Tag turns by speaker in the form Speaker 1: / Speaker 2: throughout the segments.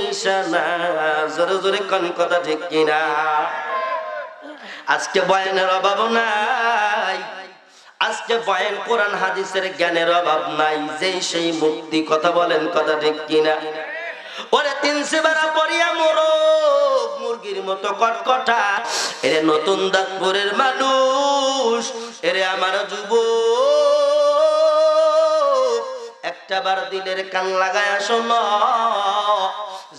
Speaker 1: নিশানা। জোরে জোরে কোন কথা ঠিক কিনা? আজকে বয়ানের অভাব নাই, আজকে বয়ান কোরআন হাদিসের জ্ঞানের অভাব নাই, যেই সেই মুক্তি। কথা বলেন, কথা ঠিক কিনা? ওরে 300 বেড়া পড়িয়া মোরগ মুরগির মতো কটকটা। এরে নতুন দাঁতপুরের মানুষ, এরে আমার যুবক, একটা বার দিলের কান লাগায় শোনো।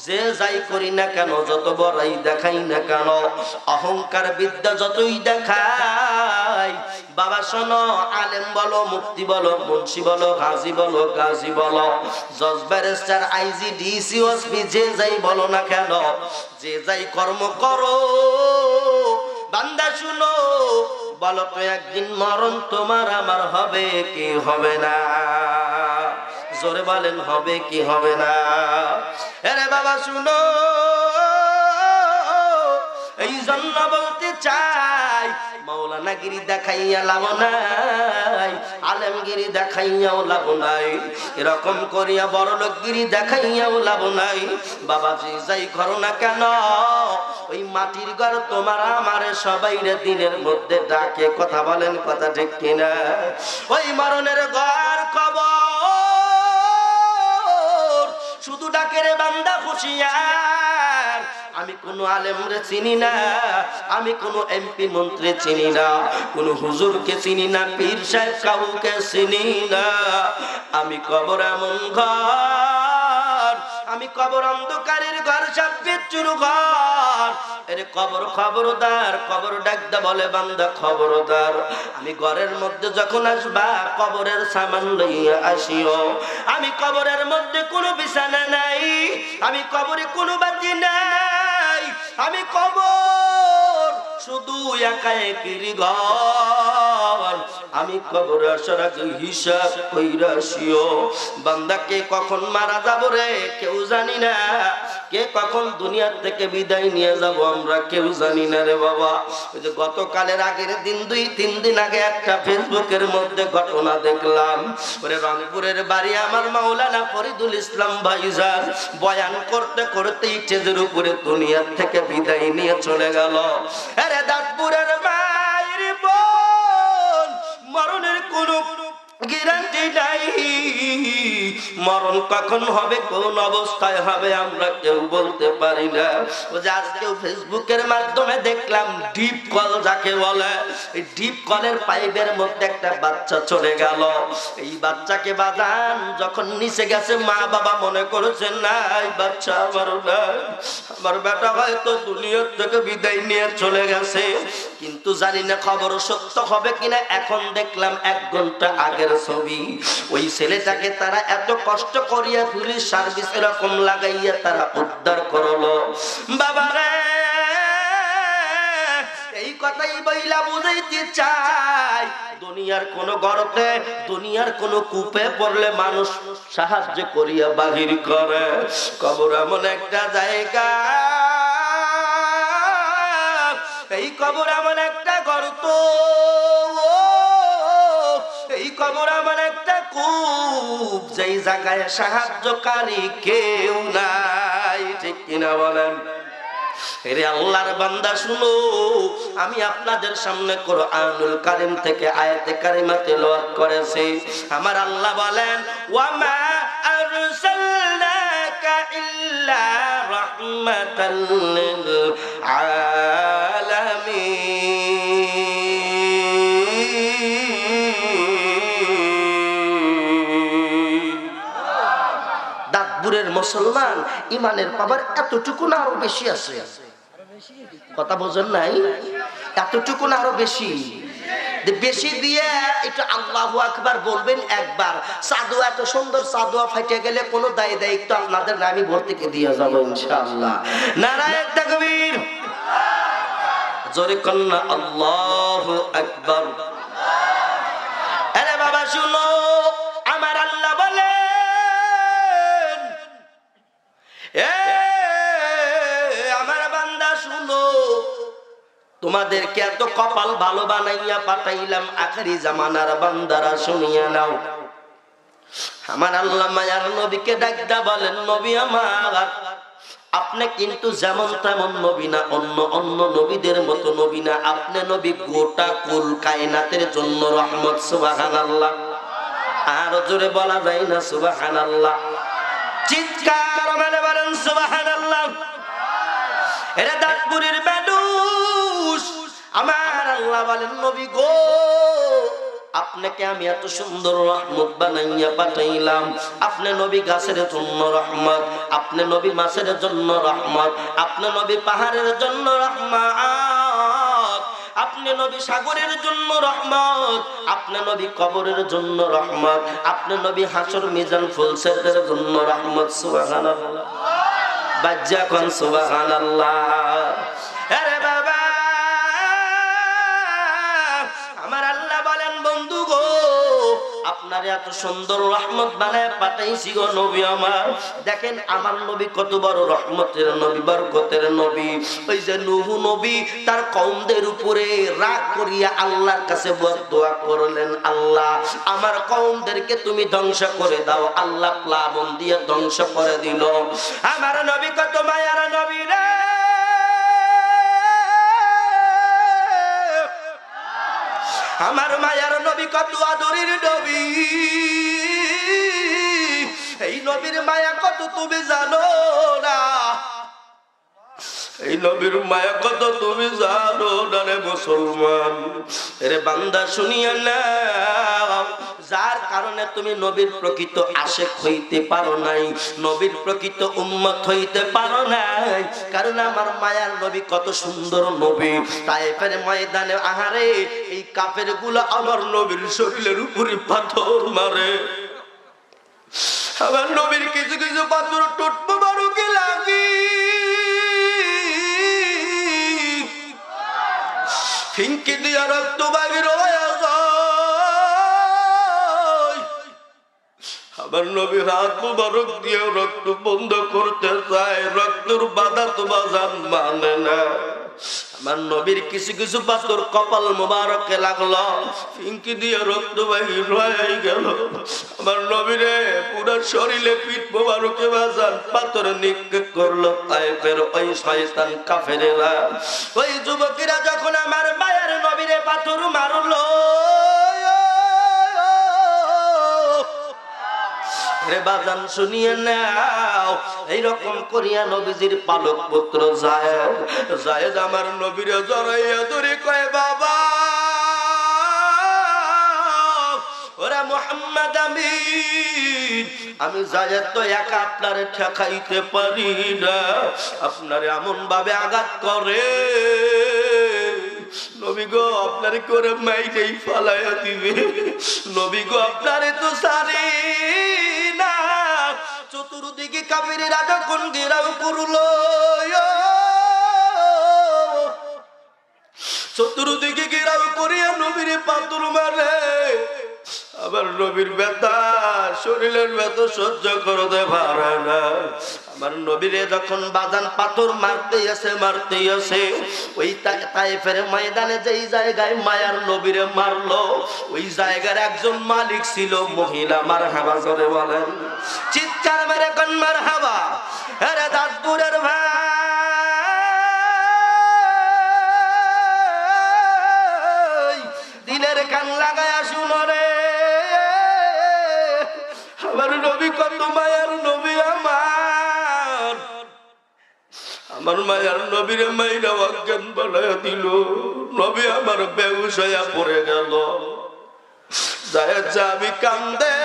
Speaker 1: যে যাই করি না কেন, যত বড়াই দেখাই না কেন, অহংকার বিদ্যা যতই দেখাই, বাবা শোনো, আলেম বলো, মুফতি বলো, মুন্সি বলো, হাজি বলো, গাজী বলো, জজ, ব্যারিস্টার, আইজি, ডিসি, ওসপি, যে যাই বলো না কেন, যে যাই কর্ম করো, বান্দা শুনো, বলো তো একদিন মরণ তোমার আমার হবে কি হবে না? জোরে বলেন, হবে কি হবে না? আরে বাবা শুনো, এই জন্য বলতে চাই, মাওলানাগিরি দেখাইয়া লাভ নাই, আলেমগিরি দেখাইয়াও লাভ নাই, এরকম করিয়া বড়লোকগিরি দেখাইয়াও লাভ নাই। বাবাজি যাই করো না কেন, ওই মাটির ঘর তোমার আমার সবাই রে দিনের মধ্যে ডাকে। কথা বলেন, কথা ঠিক কিনা? ওই মরণের ঘর কবর শুধু ডাকে রে বান্দা হুঁশিয়ার। আমি কোন আলেম রে চিনি না, আমি কোন এমপি মন্ত্রী চিনি না, কোন হুজুরকে চিনি না, পীর সাহেব কাউকে চিনি না। আমি কবর এমন ঘর, আমি কবর অন্ধকারের ঘর, সব বিচ্ছুর ঘর। এর কবর খবরদার, কবর ডাকদা বলে বান্দা খবরদার। আমি ঘরের মধ্যে যখন আসবা, কবরের সামান লইয়া আসিও। আমি কবরের মধ্যে কোনো বিছানা নাই, আমি কবরে কোনো বাতি নাই, আমি কবর শুধু একা একই ঘর। আমি কবরে আসার আগে হিসাব কইরা আসিও। বান্দা কে কখন মারা যাব রে কেউ জানি না, কে কখন দুনিয়ার থেকে বিদায় নিয়ে যাব আমরা কেউ জানি না রে বাবা। ওই যে গতকালের আগের দিন, 2-3 দিন আগে একটা ফেসবুকের মধ্যে ঘটনা দেখলাম। ওরে রংপুরের বাড়ি আমার মাওলানা ফরিদুল ইসলাম ভাইজান বয়ান করতে করতে স্টেজের উপরে দুনিয়ার থেকে বিদায় নিয়ে চলে গেল। আরে দাঁতপুরের মায়ের বোন, মরণের কোনো গ্যারান্টি নাই, মরণ কখন হবে, কোন অবস্থায় হবে আমরা কেউ বলতে পারি না। ও যে আজকেও ফেসবুকের মাধ্যমে দেখলাম ডিপ কল যাকে বলে, এই ডিপ কলের পাইপের মধ্যে একটা বাচ্চা চলে গেল। এই বাচ্চাকে বাজান যখন নিচে গেছে, মা বাবা মনে করেছেন না এই বাচ্চা আমার না, আমার বেটা হয়তো দুনিয়ার থেকে বিদায় নিয়ে চলে গেছে। কিন্তু জানি না খবর সত্য হবে কিনা। এখন দেখলাম 1 ঘন্টা আগের ছবি, ওই ছেলেটাকে তারা এত কষ্ট করিয়া পুলিশ সার্ভিস এরকম লাগাইয়া তারা উদ্ধার করলো। বাবারে এই কথাই বইলা বুঝাইতে চাই, দুনিয়ার কোন গর্তে, দুনিয়ার কোন কূপে পড়লে মানুষ সাহায্য করিয়া বাহির করে। কবর এমন একটা জায়গা, এই কবর এমন একটা গর্ত, এই কবর এমন একটা কূপ, যেই জায়গায় সাহায্যকারী কেউ নাই। ঠিক কিনা বলেন? এরে আল্লাহর বান্দা শুনো, আমি আপনাদের সামনে কোরআনুল কারীম থেকে আয়াতে কারিমা তেলাওয়াত করেছি। আমার আল্লাহ বলেন, ওয়া মা আরসালনাকা ইল্লা রাহমাতাল লিল আলামিন। দাঁতপুরের মুসলমান ইমানের পাওয়ার এতটুকু না আরো বেশি আছে? কথা বোঝেন নাই? এতটুকু না আরো বেশি? বেশি দিয়ে একটু আল্লাহু আকবার বলবেন একবার। সাদু এত সুন্দর সাদুয়া ফাইটে গেলে কোনো দায় দায়িত্ব আপনাদের না, আমি ভর্তিকে দিয়ে যাবো ইনশাআল্লাহ। নারায়ে তাকবীর, জোরে কন্না আল্লাহু আকবার। আরে বাবা শুনো, আমার আল্লাহ বলেন, এ আমার বান্দা শুনো, তোমাদেরকে এত কপাল ভালো বানাইয়া পাঠাইলাম, আখেরি জামানার বান্দারা শুনিয়া নাও। আমার আল্লাহ মায়ার নবীকে ডাকদা বলেন, নবী আমার আপনি কিন্তু যেমন তেমন নবী না, অন্য অন্য নবীদের মতো নবী না। আপনি নবী গোটা কুল কায়নাতের জন্য রহমত। সুবহানাল্লাহ। আর জোরে বলা যায় না সুবহানাল্লাহ? চিৎকার মেরে বলেন সুবহানাল্লাহ। এরা দাঁতপুরের মানুষ, আমার আল্লাহ বলেন নবী গো, আপনাকে আমি এত সুন্দর রহমত বানাইয়া পাঠাইলাম। আপনি নবী গাছের জন্য রহমত, আপনি নবী মাছের জন্য রহমত, আপনি নবী পাহাড়ের জন্য রহমত, আপনি নবী সাগরের জন্য রহমত, আপনি নবী কবরের জন্য রহমত, আপনি নবী হাসর মিজান ফুলসেদের জন্য রহমত। সুবহানাল্লাহ। বাজ্জা কোন সুবহানাল্লাহ। আরে বাবা, আমার আল্লাহ বলেন বন্ধু গো, আপনারে এত সুন্দর রহমত বানায় পাঠাইছি গো নবী আমার। দেখেন আমার নবী কত বড় রহমতের নবী, বরকতের নবী। ওই যে নূহ নবী তার কওমদের উপরে রাগ করিয়া আল্লাহর কাছে বদদোয়া করলেন, আল্লাহ আমার কওমদেরকে তুমি ধ্বংস করে দাও। আল্লাহ প্লাবন দিয়ে ধ্বংস করে দিল। আমার নবী কত মায়ার নবী রে, আমার মায়ার নবী কত আদরের নবী। এই নবীর মায়া কত তুমি জানো না, এই নবীর মায়া কত তুমি জানো না রে মুসলমান। রে বান্দা শুনিয়া নাও, যার কারণে তুমি নবীর প্রকৃত আশিক হইতে পারো নাই, নবীর প্রকৃত উম্মত হইতে পারো নাই, কারণ আমার মায়ার নবী কত সুন্দর নবী। তায়েফের ময়দানে আহারে এই কাফের গুলো আমার নবীর শরীরের উপরে পাথর মারে। আমার নবীর কিছু কিছু পাথর টোট মুবারকে লাগে, ফিনকি দিয়া রক্ত বাহির হয়ে যায়। আমার নবী হাত মুবারক দিয়ে রক্ত বন্ধ করতে চায়, রক্তের বাধা তো বাজান মানে না। আমার নবীর কিছু কিছু পাথর কপাল মুবারকে লাগলো, ফিনকি দিয়ে রক্ত বাহির হয়ে গেল। আমার নবীরে পুরো শরীরে পিঠ মুবারকে বাজান পাথর নিক্ষেপ করলো তায়েফের ওই শয়তান কাফেরেরা। ওই যুবকেরা যখন আমার মায়ের নবীরে পাথর মারলো, রে বাজান শুনিয়ে নাও, এইরকম করিয়া নবীজির পালক পুত্র যায়েদ আমার নবীরে জড়াইয়া ধরে কয়, বাবা ওরা মুহাম্মদ আমিন, আমি যায়েদ তো একা আপনারে ঠেকাইতে পারি না, আপনারে এমন ভাবে আঘাত করে নবী গো আপনারে করে মাইরেই ফালাইয়া দিবে, নবী গো আপনারে তো সারি না। চতুর্দিকে কাফেরেরা যখন ঘেরাও করলো, চতুর্দিকে ঘেরাও করিয়া নবীরে পাথর মারে। আমার নবীর ব্যথা, শরীরের ব্যথা সহ্য করতে পারে না। আমার নবীরে যখন বাজান পাথর মারতেই আছে, ওই তায়েফের ময়দানে যেই জায়গায় মায়ার নবীরে মারলো, ওই জায়গার একজন মালিক ছিল মহিলা। মারহাবা করে বলেন, চিৎকার মেরে কোন মারহাবা। আরে দাঁতপুরের ভাই, দিলের কান লাগায় শুনো রে, আমার নবী কত মায়ার নবী। আমার মায়ার নবীরে মাইরা অজ্ঞান বানাইয়া দিল, নবী আমার বেহুশ হইয়া পড়ে গেল। আমি কান্দে,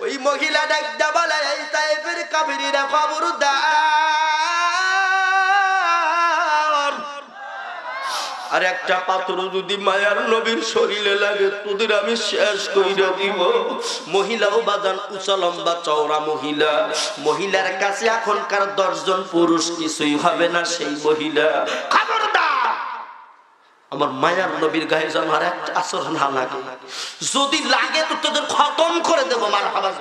Speaker 1: ওই মহিলা ডাকতে বলে, এই তায়েফের কাফিররা খবরদার, আর একটা পাথর যদি মায়ার নবীর শরীরে লাগে তোদের আমি শেষ কইরা দিব। মহিলাও বাজান উঁচা লম্বা চওড়া মহিলা, মহিলার কাছে এখনকার 10 জন পুরুষ কিছুই হবে না। সেই মহিলা খবরদার, আমার মায়ার নবীর গায়ে যেন আর একটা আসর না লাগে, যদি লাগে তো তোদের খতম করে দেবো। মারহাবা।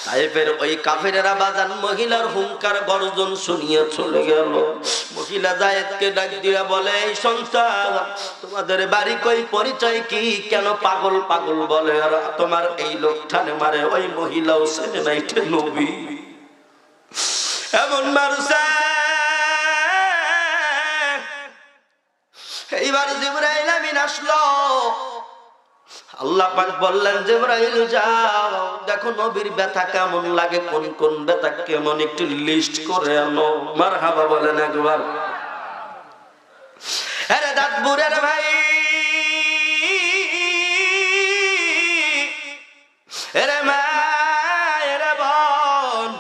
Speaker 1: তায়েফের ওই কাফেরেরা বাজান মহিলার হুঙ্কার গর্জন শুনিয়ে চলে গেল। মহিলা যায়েদকে ডাক দিয়া বলে, এই সন্তান তোমাদের বাড়ি কই, পরিচয় কি, কেন পাগল পাগল বলে আর তোমার এই লোকটানে মারে? ওই মহিলাও ছেলে নাইটে নবী। এমন মারছে। এইবার জিবরাইল আমিন আসলো। আল্লাহ পাক বললেন জিবরাইল যাও দেখো নবীর ব্যথা কেমন লাগে, কোন কোন ব্যথা কেমন একটু লিস্ট করে আনো। মারহাবা বলেন একবার। আরে দাঁতপুরের ভাই, আরে মা, আরে বোন,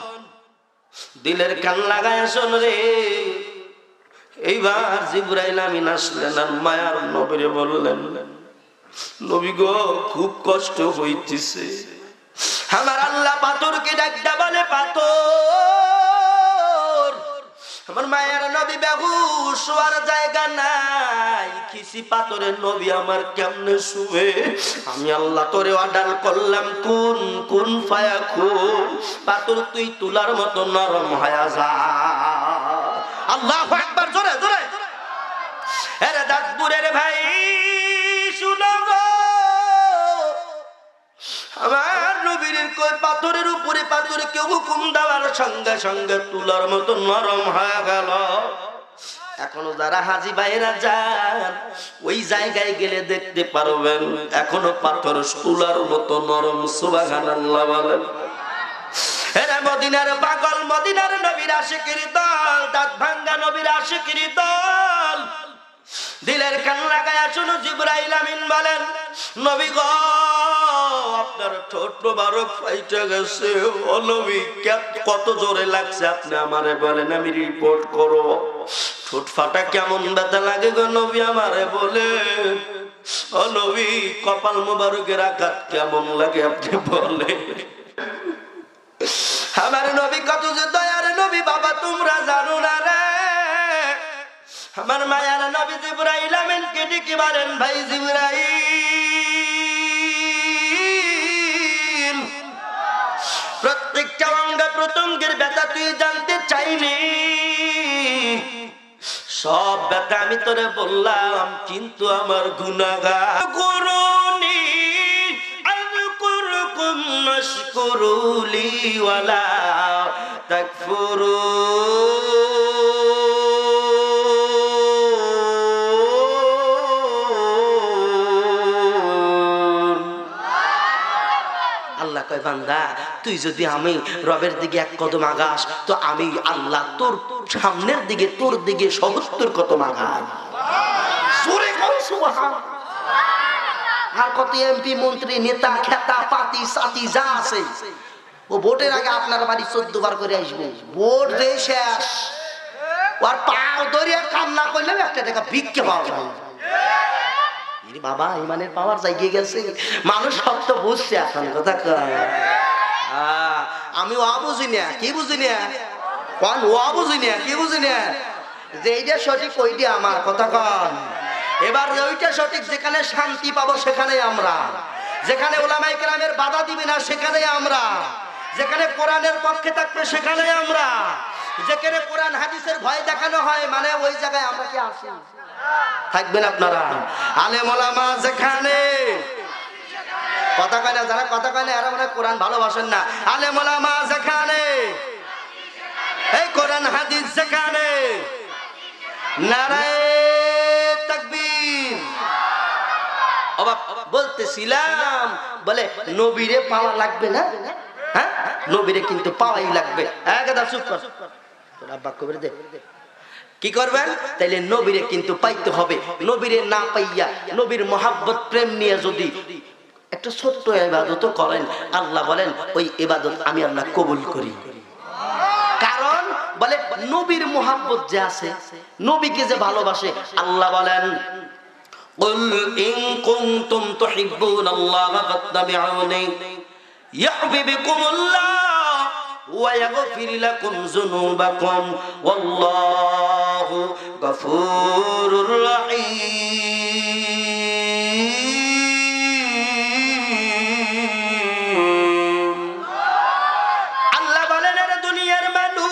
Speaker 1: দিলের কান লাগায় শোন রে। এইবার জিবরাইল আমিন আসলেন আর মায়ার নবীরে বললেন নবী গো খুব কষ্ট হইতেছে। আমার আল্লাহ পাথরকে ডাকতে বলে পাথর, আমার মায়ের নবী বেহুশ শোয়ার জায়গা নাই, খিসি পাথরের নবী আমার কেমনে শুবে। আমি আল্লাহ তোরে অর্ডার করলাম কোন কোন ফায়াকুন, পাথর তুই তুলার মতো নরম হয়ে যা। আল্লাহু আকবার, জোরে জোরে। আরে দাঁতপুরের ভাই শুনো গো, আমার নবীর কই পাথরের উপরে পাথরকে হুকুম দেওয়ার সঙ্গে সঙ্গে তুলার মতো নরম হয়ে গেল। এখনো যারা হাজী ভাইরা যান ওই জায়গায় গেলে দেখতে পারবেন এখনো পাথর তুলার মতো নরম। সুবহানাল্লাহ বলেন। এরা মদিনার পাগল, মদিনার নবীর আশিকের দল, দাঁত ভাঙ্গা নবীর আশিকের দল, দিলের কান লাগায়া শুনো জিবরাইল আমিন বলেন নবী গো আপনার ঠোঁট মোবারক ফাইটে গেছে। ও নবী কত জোরে লাগছে আপনি আমারে বলেন, আমি রিপোর্ট করব। ঠোঁট ফাটা কেমন ব্যথা লাগে গো নবী আমারে বলেন। ও নবী কপাল মোবারকের আঘাত কেমন লাগে আপনি বলেন। আমার নবী কত যে দয়ার নবী বাবা তোমরা জানো না রে। আমার মায়ার নবী জিবরাইল আমিনকে ডেকে বলেন ভাই জিবরাইল প্রত্যেকটা অঙ্গ প্রত্যঙ্গের ব্যথা তুই জানতে চাইনি, সব ব্যথা আমি তোরে বললাম, কিন্তু আমার গুনাহগার করুনি আযকুরকুম মাশকুরুলি ওয়ালা তাকফুরুন। আল্লাহ কয় বান্দা তুই যদি আমি রবের দিকে এক কদম আগাস তো আমি আল্লাহ তোর সামনের দিকে তোর দিকে ৭০ কদম আগাই। জোরে কর সুবহানাল্লাহ। আর কত এমপি মন্ত্রী নেতা খেতা পাতি সাতি যা আছে ও ভোটের আগে আপনার বাড়ি ১৪ বার করে আসবে। ভোট দিয়ে শেষ আর পাও ধরে কান্না করলে একটা টাকা ভিক্ষে পাওয়া যায়। বাবা ইমানের পাওয়ার জায়গায় গেছে, মানুষ সব তো বুঝছে এখন কথা কয়। আমি ও বুঝি না, কি বুঝি না কোন, ও বুঝি না কি বুঝি না, যে এইটা সঠিক ওইটা আমার কথা কন। এবার ওইটা সঠিক, যেখানে শান্তি পাবো সেখানে আমরা, যেখানে ওলামায়ে কেরামের বাধা দিবে না সেখানে আমরা, যেখানে কোরআনের পক্ষে থাকবে সেখানে আমরা, যেখানে কোরআন হাদিসের ভয় দেখানো হয় মানে ওই জায়গায় আমরা কি আসি থাকবেন আপনারা। আলেম ওলামা যেখানে, কথা কয় না যারা কথা কয় না এরা মনে কোরআন ভালোবাসেন না। আলেম ওলামা যেখানে, এই কোরআন হাদিস যেখানে, নারায়ে তাকবীর। বলতেছিলাম বলে নবীরে পাওয়া লাগবে না, হ্যাঁ নবীরে কিন্তু পাওয়াই লাগবে। একদা চুপ কর, তোর আব্বা কবরে দে। কি করবেন তাইলে নবীরে কিন্তু পাইতে হবে। নবীরে না পাইয়া নবীর মহাব্বত প্রেম নিয়ে যদি একটা ছোট্ট ইবাদত করেন আল্লাহ বলেন ওই ইবাদত আমি আল্লাহ কবুল করি। কারণ বলে নবীর মহাব্বত যে আছে, নবীকে যে ভালোবাসে, আল্লাহ বলেন কুল ইন কুনতুম তুহিব্বুনাল্লাহ ফাত্তাবিউনি ইউহিব্বুকুমুল্লাহ ওয়া ইয়াগফির লাকুম যুনুবাকুম ওয়াল্লাহু গফুরুর রহিম। আল্লাহ বলেন এর দুনিয়ার মানুষ,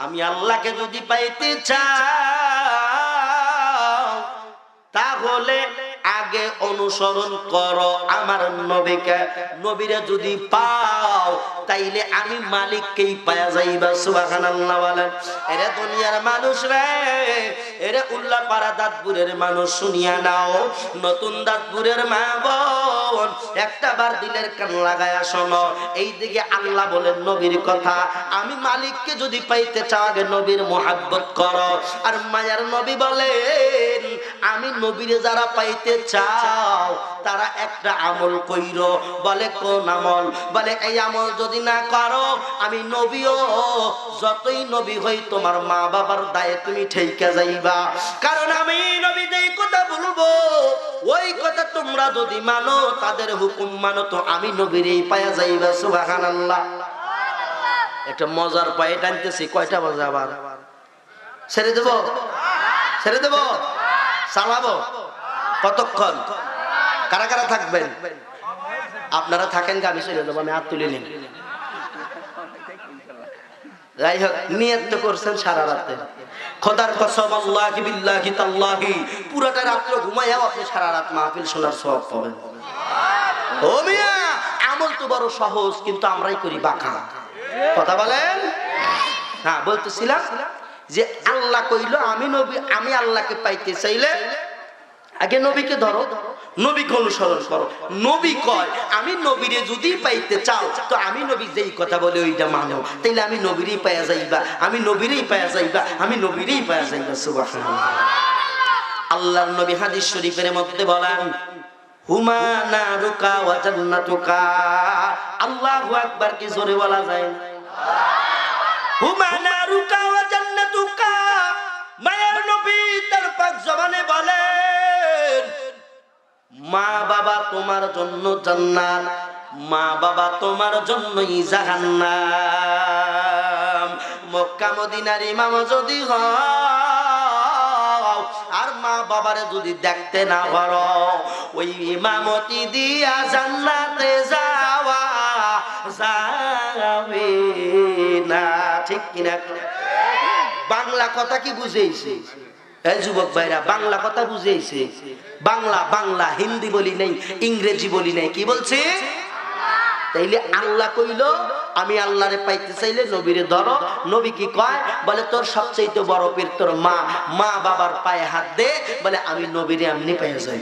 Speaker 1: আমি আল্লাহকে যদি পাইতে চাও তাহলে আগে অনুসরণ করো আমার নবীকে। নবীরে যদি পাও তাইলে আমি মালিককেই পাওয়া যাইবা। সুবহানাল্লাহ বলেন। এরে দুনিয়ার মানুষ রে, এরে উল্লাপাড়া দাঁতপুরের মানুষ শুনিয়া নাও, নতুন দাঁতপুরের মা বোন একটা বার দিলের কান লাগায়া শোনো। এই দিকে আল্লাহ বলেন নবীর কথা, আমি মালিককে যদি পাইতে চাও আগে নবীর মোহাব্বত করো। আর মায়ার নবী বলেন আমি নবীরে যারা পাইতে চাও তারা একটা আমল কইরো। বলে কোন আমল? বলে এই আমল যদি না করো আমি নবীও যতই নবী হই তোমার মা বাবার দায়ে তুমি ঠেইকা যাইবা। কারণ আমি নবী যেই কথা বলবো ওই কথা তোমরা যদি মানো, তাদের হুকুম মানো, তো আমি নবীরই পায়া যাইবা। সুবহানাল্লাহ। একটা মজার পায়ে টানতেছি, কয়টা বাজে আবার ছেড়ে দেব? ছেড়ে দেব? চালাবো? কতক্ষণ? কারা কারা থাকবেন? আপনারা থাকেন, গাড়ি চলে যাবো, আমি হাত তুলে নিন। যাই হোক, নিয়ত তো করছেন সারা রাতে। খোদার কসম, আল্লাহি বিল্লাহি তাল্লাহি, পুরোটা রাত্র ঘুমাইয়াও আপনি সারা রাত মাহফিল শোনার সওয়াব পাবেন। ও মিয়া, আমল তো বড় সহজ, কিন্তু আমরাই করি বাঁকা। কথা বলেন। হ্যাঁ, বলতেছিলাম যে আল্লাহ কইলো আমি নবী, আমি আল্লাহকে পাইতে চাইলে আগে নবীকে ধরো, নবীকে অনুসরণ করো। নবী কয় আমি নবীরে যদি পাইতে চাও তো আমি নবী যেই কথা বলে ওইটা মানো, তাইলে আমি নবীরই পায়া যাইবা, আমি নবীরই পায়া যাইবা, আমি নবীরই পায়া যাইবা। সুবহানাল্লাহ। আল্লাহর নবী হাদিস শরীফের মধ্যে বলেন হুমা নারুকা ওয়া জান্নাতুকা। আল্লাহু আকবার কি জোরে বলা যায়? হুমা নারুকা ওয়া জান্নাতুকা। মায়ের নবী তার পাক জবানে বলেন মা বাবা তোমার জন্য জান্নাত, মা বাবা তোমার জন্যই জাহান্নাম। মক্কা মদিনার ইমাম যদি হও আর মা বাবারে যদি দেখতে না পারো, ওই ইমামতি দিয়া জান্নাতে যাওয়া যাবে না। ঠিক কিনা? বাংলা কথা কি বুঝেইছে? এই যুবক ভাইরা, বাংলা কথা বুঝেইছে? বাংলা বাংলা, হিন্দি বলি নাই, ইংরেজি বলি নাই, কি বলছে? তাইলে আল্লাহ কইলো আমি আল্লাহরে পাইতে চাইলে নবীরে ধরো। নবী কি কয়? বলে তোর সবচেয়ে বড় পীর তোর মা, মা বাবার পায়ে হাত দে, বলে আমি নবীরে এমনি পেয়ে যাই।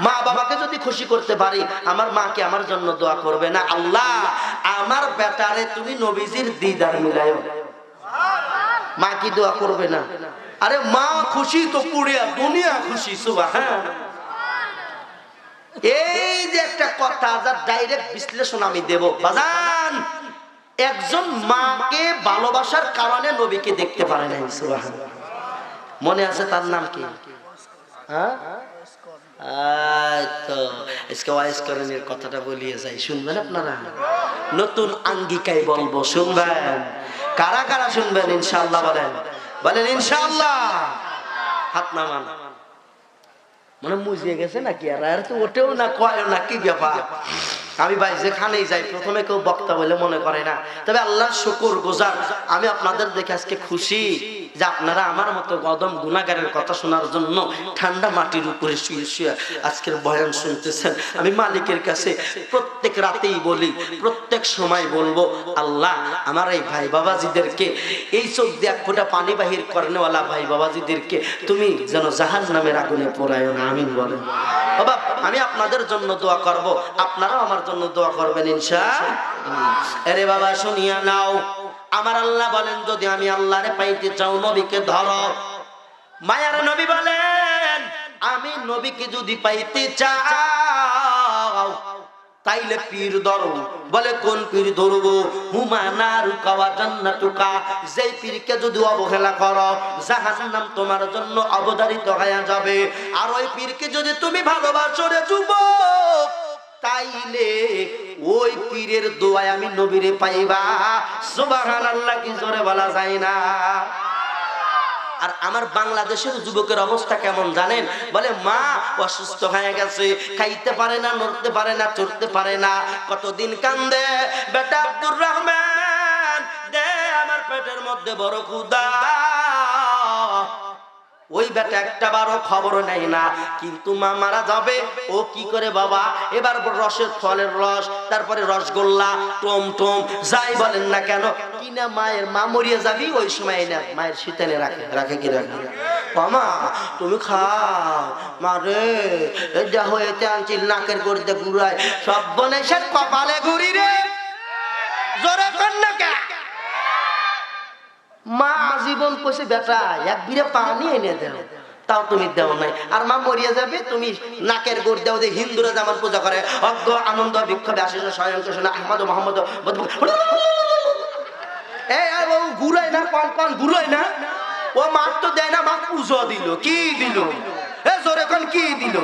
Speaker 1: মা বাবাকে যদি খুশি করতে পারি, আমার মাকে আমার জন্য দোয়া করবে না, আল্লাহ আমার বেটারে তুমি নবীজির দিদার মিলায়ো। মা কি দোয়া করবে না? আরে মা খুশি তো পুরিয়া দুনিয়া খুশি। সুবহান। এই যে একটা কথা, যার ডাইরেক্ট বিশ্লেষণ আমি দেব বাজান। একজন মাকে ভালোবাসার কারণে নবীকে দেখতে পারে নাই। সুবহান। মনে আছে তার নাম কি? হ্যাঁ, কথাটা বলিয়ে যাই, শুনবেন আপনারা? নতুন আঙ্গিকায় বলবো, শুনবেন? কারা কারা শুনবেন ইনশাআল্লাহ? বলেন বলেন ইনশাআল্লাহ। হাত নামান। মানে মুজিয়ে গেছে নাকি? আর তো ওঠেও না, কয়ও না, কি ব্যাপার? আমি ভাই যেখানেই যাই প্রথমে কেউ বক্তা বলে মনে করে না। তবে আল্লাহর শুকর গুজার, আমি আপনাদের দেখে আজকে খুশি যে আপনারা আমার মতো গদম গুনাহগারের কথা শোনার জন্য ঠান্ডা মাটির উপরে শুয়ে শুয়ে আজকের বয়ান শুনতেছেন। আমি মালিকের কাছে প্রত্যেক রাতেই বলি, প্রত্যেক সময় বলবো, আল্লাহ আমার এই ভাই বাবাজিদেরকে, এই চোখ দিয়ে এক ফোঁটা পানি বাহির করেনওয়ালা ভাই বাবাজিদেরকে তুমি যেন জাহান্নামের আগুনে পোড়ায়ো না। আমিন বলেন। বাবা, আমি আপনাদের জন্য দোয়া করব, আপনারাও আমার জন্য দোয়া করবেন ইনশাআল্লাহ। আরে বাবা শুনিয়া নাও, আমার আল্লাহ বলেন যদি আমি আল্লাহরে পাইতে চাও নবীকে ধরো। মায়ার নবী বলেন আমি নবীকে যদি পাইতে চাও তাইলে পীর ধরো। বলে কোন পীর ধরবো? হুমা নারুকা ওয়া জান্নাতুকা। যেই পীরকে যদি অবহেলা করো জাহান্নাম তোমার জন্য অবধারিত হয়ে যাবে। আর ওই পীরকে যদি তুমি ভালোবাসো রে যুবক, তাইলে ওই পীরের দোয়ায় আমি নবীরে পাইবা। সুবহানাল্লাহ, কি জোরে বলা যায় না? আর আমার বাংলাদেশের যুবকের অবস্থা কেমন জানেন? বলে মা অসুস্থ হয়ে গেছে, খাইতে পারে না, নড়তে পারে না, চড়তে পারে না, কতদিন কান্দে। বেটা আব্দুর রহমান দে, আমার পেটের মধ্যে বড় ক্ষুধা। ওই বেটা একটা বারও খবর নেই না, কিন্তু মা মারা যাবে ও কি করে বাবা, এবার রসের ফলের রস, তারপরে রসগোল্লা, টম টম যাই বলেন না কেন কিনা মায়ের মা মরিয়ে যাবি ওই সময় না মায়ের শীতানে রাখে, রাখে কি রাখে, মামা তুমি খাও মা রে, এটা হয়েছে আনছিল নাকের গড়িতে ঘুরায় সব বনে সে কপালে ঘুরি রে, জোরে কন্যা কে মা জীবন কষে বেটা এক বিরে পানি এনে দেও, তাও তুমি দেও নাই, আর মা মরিয়া যাবে তুমি নাকের গোড় দেও, হিন্দুরা যেমন পূজা করে অজ্ঞ আনন্দ বিক্ষোভে আসে স্বয়ং কৃষ্ণ আহমদ মোহাম্মদ ঘুরাই না কন কন ঘুরাই না, ও মার তো দেয় না, মা পুজো দিল কি দিল, এ জোরে কোন কি দিল।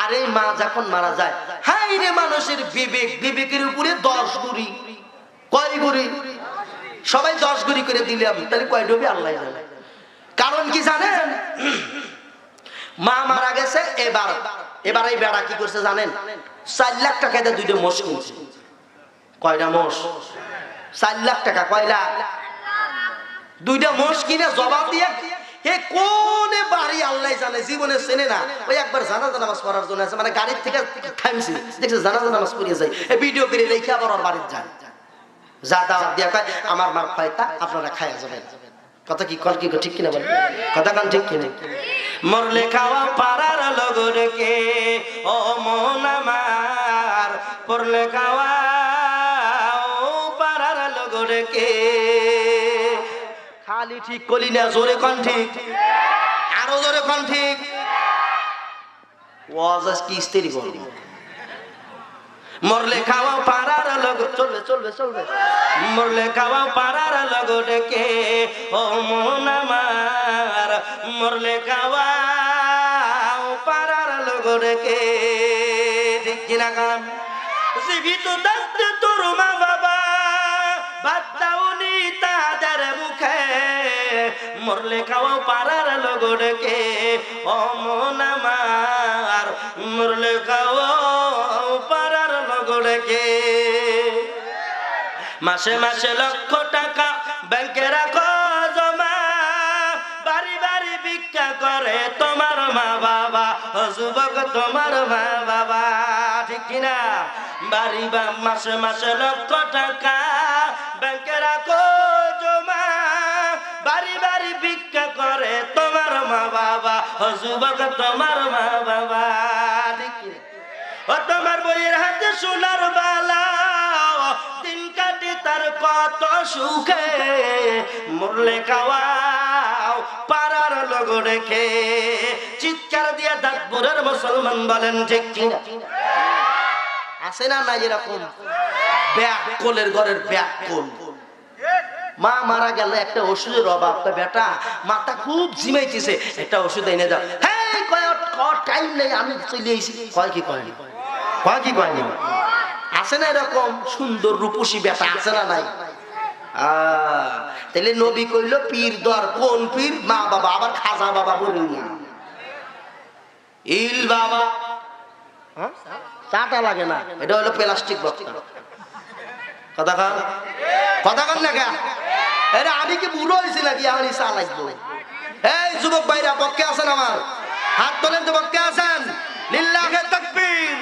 Speaker 1: আরে মা যখন মারা যায়, হাই রে মানুষের বিবেক, বিবেকের উপরে 10 গুরি, কয় গুরি, সবাই 10 গুরি করে দিলাম, তাহলে কয় ডুবি আল্লাহ জানে। কারণ কি জানেন, মা মারা গেছে, এবার এই বেড়া কি করছে জানেন, 4 লাখ টাকা দিয়ে 2টা মোষ কিনছে। কয়টা মোষ? 4 লাখ টাকা, কয়লা 2টা মোষ কিনে জবাব দিয়ে হে কোনে বাড়ি আল্লাহ জানে, জীবনে চেনে না, ওই একবার জানাজা নামাজ পড়ার জন্য আছে, মানে গাড়ির থেকে থামছি দেখছে জানাজা নামাজ পড়িয়ে যায়, এই ভিডিও করে রেখে আবার ওর বাড়ির যায়, যা দাওয়াত দিয়া কয় আমার মার খয়তা আপনারা খাইয়া যাবেন। কথা কি কল কি ঠিক কিনা বলেন, কথা কান ঠিক কিনা? মরলে খাওয়া পারার লগরকে ও মন আমার, পড়লে খাওয়া ও পারার লগরকে, খালি ঠিক কলি না, জোরে কোন ঠিক, আরো জোরে কোন ঠিক, ওয়াজ কি স্ত্রী বল, মরলে খাওয়া পারার লগ, চলবে চলবে চলবে, মরলে খাওয়া পারার লগ ডেকে ও মন আমার, মরলে খাওয়া পারার লগ ডেকে, ঠিক কিনা গান? জীবিত থাকতে তোর মা বাবা বাদ দাওনি তাদের মুখে, মরলে খাওয়া পারার লগ ডেকে ও মন আমার, মরলে খাওয়া পারার লগ ডেকে। মাসে মাসে লক্ষ টাকা ব্যাংকে রাখো জমা, বাড়ি বাড়ি ভিক্ষা করে তোমার মা বাবা, যুবক তোমার মা বাবা, ঠিক কিনা? বাড়ি মাসে মাসে লক্ষ টাকা ব্যাংকে রাখো জমা, বাড়ি বাড়ি ভিক্ষা করে তোমার মা বাবা, যুবক তোমার মা বাবা, ঠিক কিনা? ও তোমার বইয়ের হাতে সোনার বালা, দিন কাটে তার কত সুখে, মরলে খাওয়াও পারার লগ রেখে, চিৎকার দিয়ে দাঁতপুরের মুসলমান বলেন ঠিক কিনা? আছে না না এরকম ব্যাককলের ঘরের ব্যাককল, মা মারা গেল একটা ওষুধের অভাব, তো বেটা মাথা খুব ঝিমাইতেছে, একটা ওষুধ এনে দাও, হ্যাঁ কয় টাইম নেই আমি চলে এসেছি, কয় কি কয় কয় কি কয়, আছে না এরকম সুন্দর রূপসী বেটা, আছে না নাই? তাহলে নবী কইল পীর দর, কোন পীর? মা বাবা, আবার খাজা বাবা বলুন না, ইল বাবা, চাটা লাগে না, এটা হলো প্লাস্টিক বক্তা, কথা খান, কথা খান না কে? এটা আমি কি বুড়ো হয়েছি নাকি আমি চা লাগবো? এই যুবক ভাইরা পক্ষে আছেন আমার, হাত তোলেন তো, পক্ষে আছেন? লিল্লাহে তাকবীর।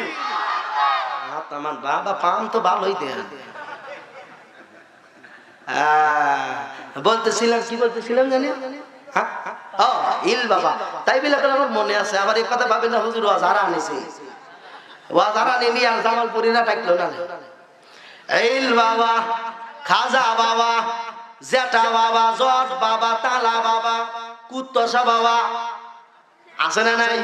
Speaker 1: আমার বাবা পাম তো ভালোই দেন। বলতেছিলাম কি বলতেছিলাম জানি, ইল বাবা, তাই বলে আমার মনে আছে, আবার এই কথা ভাবে না হুজুর ওয়াজারা আনেছে, ওয়াজারা নেনি আর জামালপুরিরা ডাকলো না, ইল বাবা, খাজা বাবা, জেঠা বাবা, জট বাবা, তালা বাবা, কুত্তসা বাবা, আছে না নাই?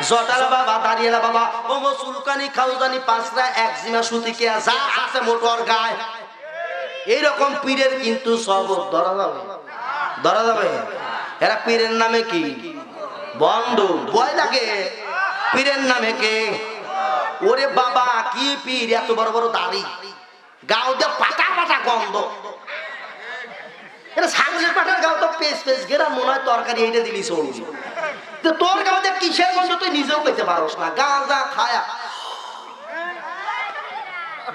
Speaker 1: জটালা বাবা, দাঁড়িয়েলা বাবা, ও চুলকানি খাউজানি পাঁচরা একজিমা সুতিকে যা আছে মোটর গায়, এইরকম পীরের কিন্তু সব ধরা যাবে, ধরা যাবে। এরা পীরের নামে কি বন্ধু ভয় লাগে, পীরের নামে কে? ওরে বাবা কি পীর, এত বড় বড় দাড়ি, গাও দিয়ে পাটা পাটা গন্ধ, এটা ছাগলের পাটার গাও তো পেস পেস গেরা, মনে হয় তরকারি এইটা দিলি চলবি, তো তোর গাওতে কিসের গন্ধ তুই নিজেও কইতে পারস না, গাঁজা খায়া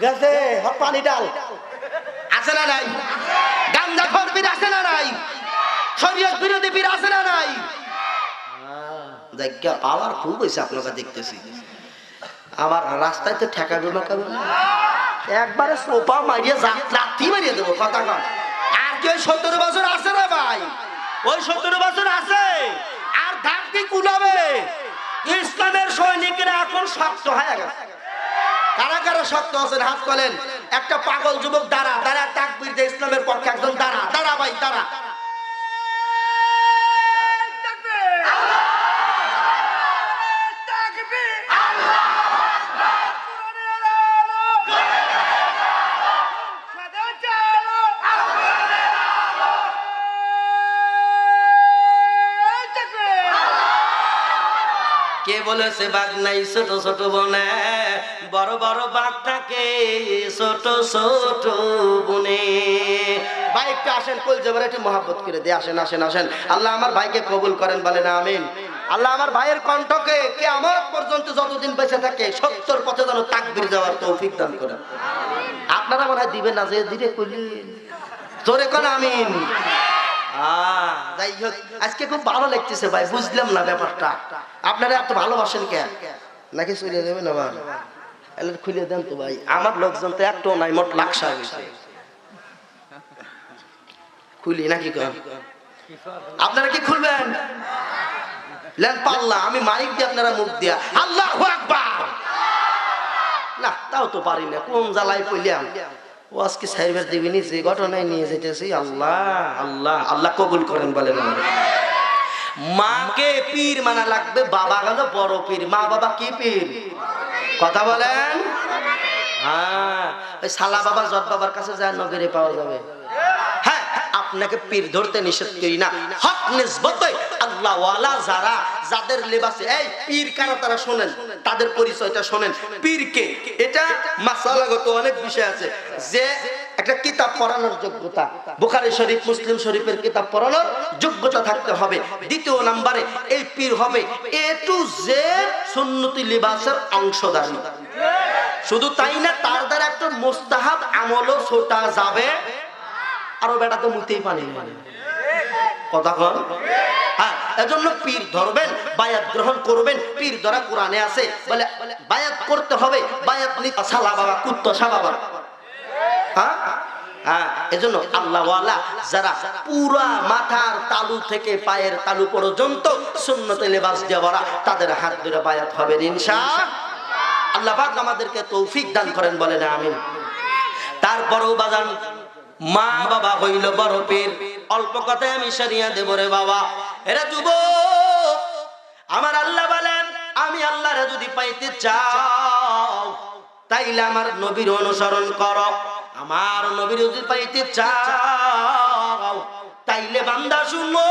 Speaker 1: গেছে পানি ডাল, আছে না নাই? গাঁজা খরবির আছে না নাই? শরীয়ত বিরোধী পীর আছে না নাই? জায়গা পাওয়ার খুব হয়েছে আপনাকে দেখতেছি। আবার রাস্তায় তো ঠেকাবে না কেন, একবারে সোপা মারিয়ে লাথি মারিয়ে দেবো কথা কন। আর কি ওই 17 বছর আছে রে ভাই? ওই 17 বছর আছে আর ধাপ কি কুলাবে? ইসলামের সৈনিকরা এখন শক্ত হয়ে গেছে। কারা কারা শক্ত আছেন হাত তোলেন। একটা পাগল যুবক দাঁড়া দাঁড়া তাকবীর দিয়ে ইসলামের পক্ষে একজন দাঁড়া দাঁড়া ভাই দাঁড়া। কে বলেছে বাঘ নাই ছোট ছোট বনে, বড় বড় বাঘ থাকে ছোট ছোট বনে। ভাই একটু আসেন, কলজেবার একটু মহব্বত করে দিয়ে আসেন আসেন আসেন। আল্লাহ আমার ভাইকে কবুল করেন বলেন আমিন। আল্লাহ আমার ভাইয়ের কণ্ঠকে কিয়ামত পর্যন্ত যতদিন বেঁচে থাকে সত্যর পথে যেন তাকবীর দেওয়ার তৌফিক দান করেন। আপনারা মনে হয় দিবেন না, যে ধীরে কইলেন জোরে কোন আমিন। যাই হোক, আজকে খুব ভালো লাগতেছে ভাই, বুঝলাম না ব্যাপারটা। আপনারা এত ভালোবাসেন কে? নাকি চলে যাবেন আবার? খুলে দেন তো ভাই, আমার লোকজন তো একটু নাই, মোট লাকসা হয়েছে। খুলি নাকি আপনারা কি খুলবেন? লেন পাল্লা, আমি মাইক দিয়ে আপনারা মুখ দিয়া আল্লাহু আকবার। না তাও তো পারি না, কোন জ্বালায় কইলাম। ও আজকে সাইবার দিবিনি, যে ঘটনায় নিয়ে যেতেছি। আল্লাহ আল্লাহ আল্লাহ কবুল করেন বলেন। মাকে পীর মানা লাগবে, বাবা গেল বড় পীর। মা বাবা কি পীর? কথা বলেন। হ্যাঁ, ওই শালা বাবা জট বাবার কাছে যায় নগরে পাওয়া যাবে। হ্যাঁ, আপনাকে পীর ধরতে নিষেধ করি না। হক নিসবতে আল্লাহ ওয়ালা যারা, যাদের লেবাসে এই পীর কারা তারা শোনেন, তাদের পরিচয়টা শোনেন। পীরকে এটা মাসালাগত অনেক বিষয় আছে। যে একটা কিতাব পড়ানোর যোগ্যতা, বুখারী শরীফ মুসলিম শরীফের কিতাব পড়ানোর যোগ্যতা থাকতে হবে। দ্বিতীয় নম্বরে এই পীর হবে এ টু জেড সুন্নতি লিবাসের অংশধারী। শুধু তাই না, তার দ্বারা একটা মুস্তাহাব আমলও ছোটা যাবে। আরো বেটা তো মুতেই পানি কথা কন। হ্যাঁ, এজন্য পীর ধরবেন, বায়াত গ্রহণ করবেন। পীর ধরা কোরআনে আছে, বলে বায়াত করতে হবে। বায়াত নিতে শালা বাবা কুত্তা শা বাবা। হ্যাঁ হ্যাঁ, এজন্য আল্লাহওয়ালা যারা পুরা মাথার তালু থেকে পায়ের তালু পর্যন্ত সুন্নতে লেবাস দেওয়ারা, তাদের হাত ধরে বায়াত হবে ইনশাআল্লাহ। আল্লাহ পাক আমাদেরকে তৌফিক দান করেন বলেন আমিন। তারপরেও বাজান, মা বাবা হইল বড় পীর। অল্প কথায় আমি সারিয়া দেব রে বাবা। এরা যুবক, আমার আল্লাহ বলেন, আমি আল্লাহরে যদি পাইতে চাও তাইলে আমার নবীর অনুসরণ করো। আমার নবীর যদি পাইতে চাও তাইলে বান্দা শুনো,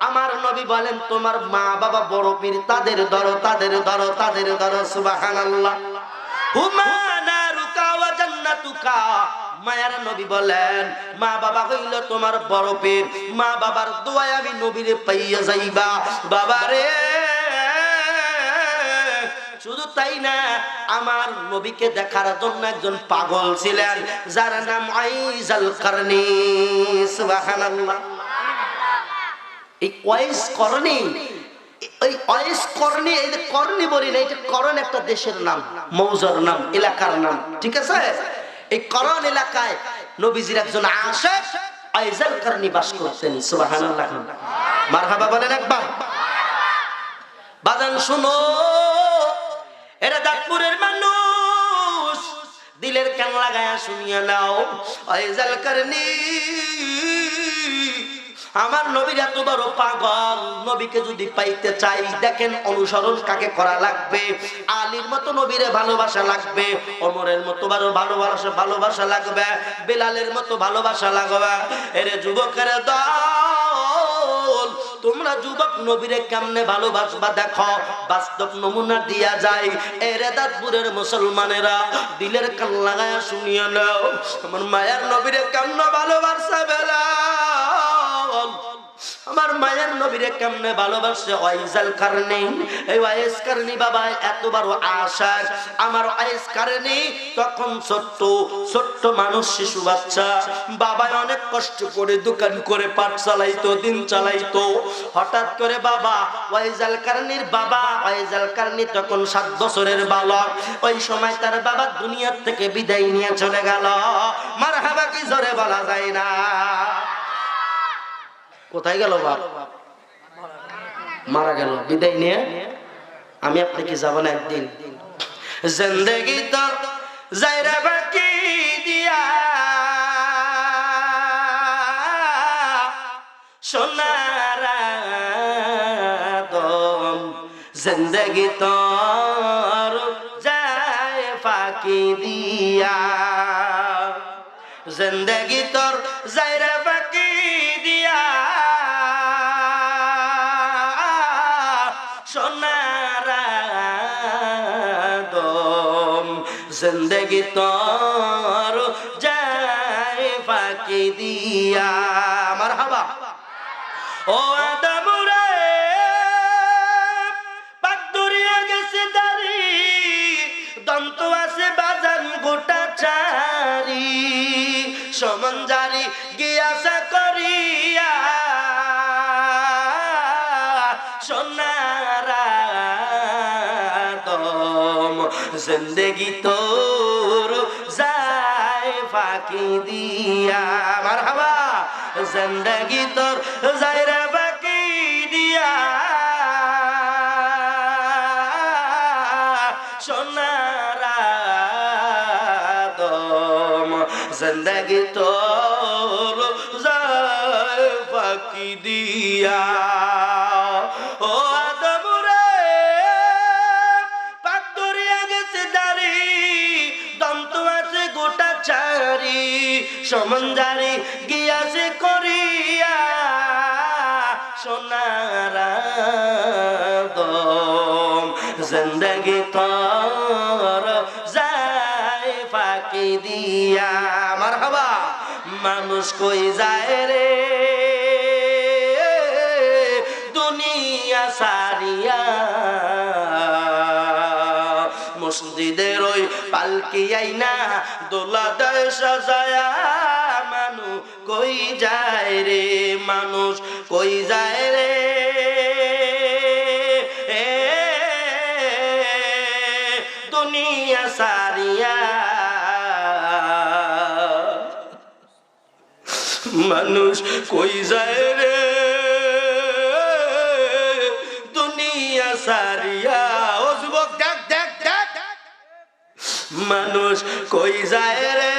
Speaker 1: আমার নবী বলেন তোমার মা বাবা বড় পীর, তাদের ধরো তাদের ধরো তাদের ধরো। সুবহানাল্লাহ। হুমা নারুকা ওয়া জান্নাতুকা। মায়ার নবী বলেন মা বাবা হইল তোমার বড় পীর। মা বাবার দোয়ায় আমি নবীরে পাইয়া যাইবা বাবারে। শুধু তাই না, আমার নবীকে দেখার জন্য একজন পাগল ছিলেন, যার নাম ওয়াইস কারনী। সুবহানাল্লাহ। এই ওয়াইস করনি, এই ওয়াইস করনি, এই করনি বলি না, এটা করণ একটা দেশের নাম, মৌজার নাম, এলাকার নাম, ঠিক আছে? এই করণ এলাকায় নবীজির একজন আশিক ওয়াইস কারনী বাস করতেন। সুবহানাল্লাহ। মারহাবা বলেন একবার। বাজান শুনো, এরা দাঁতপুরের মানুষ, দিলের কান লাগায়া শুনিয়া নাও। ওয়াইস কারনী আমার নবীর এত বড় পাগল। নবীকে যদি পাইতে চাই, দেখেন অনুসরণ কাকে করা লাগবে। আলীর মতো নবীরে ভালোবাসা লাগবে, ওমরের মতো ভালোবাসা লাগবে, বেলালের মতো ভালোবাসা লাগবে। এরে যুবকের দল, তোমরা যুবক নবীরে কেমনে ভালোবাসবা দেখো, বাস্তব নমুনা দিয়া যায়। এরে দাঁতপুরের মুসলমানেরা দিলের কান লাগায়া শুনিয়া নাও, আমার মায়ের নবীরে কেমনে ভালোবাসা বেলাল। আমার মায়ের নবীরে কেমনে ভালোবাসে ওয়াইজাল কারনি। এই ওয়াইস কারনি বাবা এত বড় আশাক। আমার ওয়াইস কারনি তখন ছোট্ট ছোট্ট মানুষ, শিশু বাচ্চা। বাবা অনেক কষ্ট করে দোকান করে পাট চালাইতো, দিন চালাইতো। হঠাৎ করে বাবা ওয়াইজাল কারনির বাবা, ওয়াইজাল কারনি তখন 7 বছরের বালক। ওই সময় তার বাবা দুনিয়ার থেকে বিদায় নিয়ে চলে গেল। মারহাবা কি জোরে বলা যায় না? কোথায় গেল বাপ? মারা গেল, বিদায় নিয়ে। আমি আপনাকে যাব না একদিন। জিন্দেগি তোর যাইরা বাকি দিয়া সোনার দম, জিন্দেগি তোর যায় ফাঁকি দিয়া, জিন্দেগি তোর যাইরা বাকি দিয়া সোনার দম, জিন্দেগি তোর যায় ফাঁকি দিয়া। মারহাবা। ও আদম রে পাক দরিয়া গেছে দাড়ি, দন্ত আছে বাজান গোটা চারি, সমান জারি গিয়াসা করিয়া সোনার দম, জিন্দেগি তোর যায় ফাঁকি দিয়া। মারহাবা। জিন্দেগি তোর যায় রে ফাঁকি দিয়া সোনার দম, জিন্দেগি তোর যায় ফাঁকি দিয়া। ও আদম রে পাক দরিয়া গেছে দাড়ি, দন্ত আছে গোটা চারি, সমান জারি গিয়াছে করিয়া সোনার দম, জিন্দেগি তোর যায় ফাঁকি দিয়া। মারহাবা। মানুষ কই যায় রে দুনিয়া সারিয়া, মসজিদের ওই পালকি আইনা দোলা দেয় সাজায়া, মানুষ কই যায় রে, মানুষ কই যায় রে দুনিয়া সারিয়া, মানুষ কই যায় রে দুনিয়া সারিয়া। ও যুবক দেখ দেখ দেখ, মানুষ কই যায় রে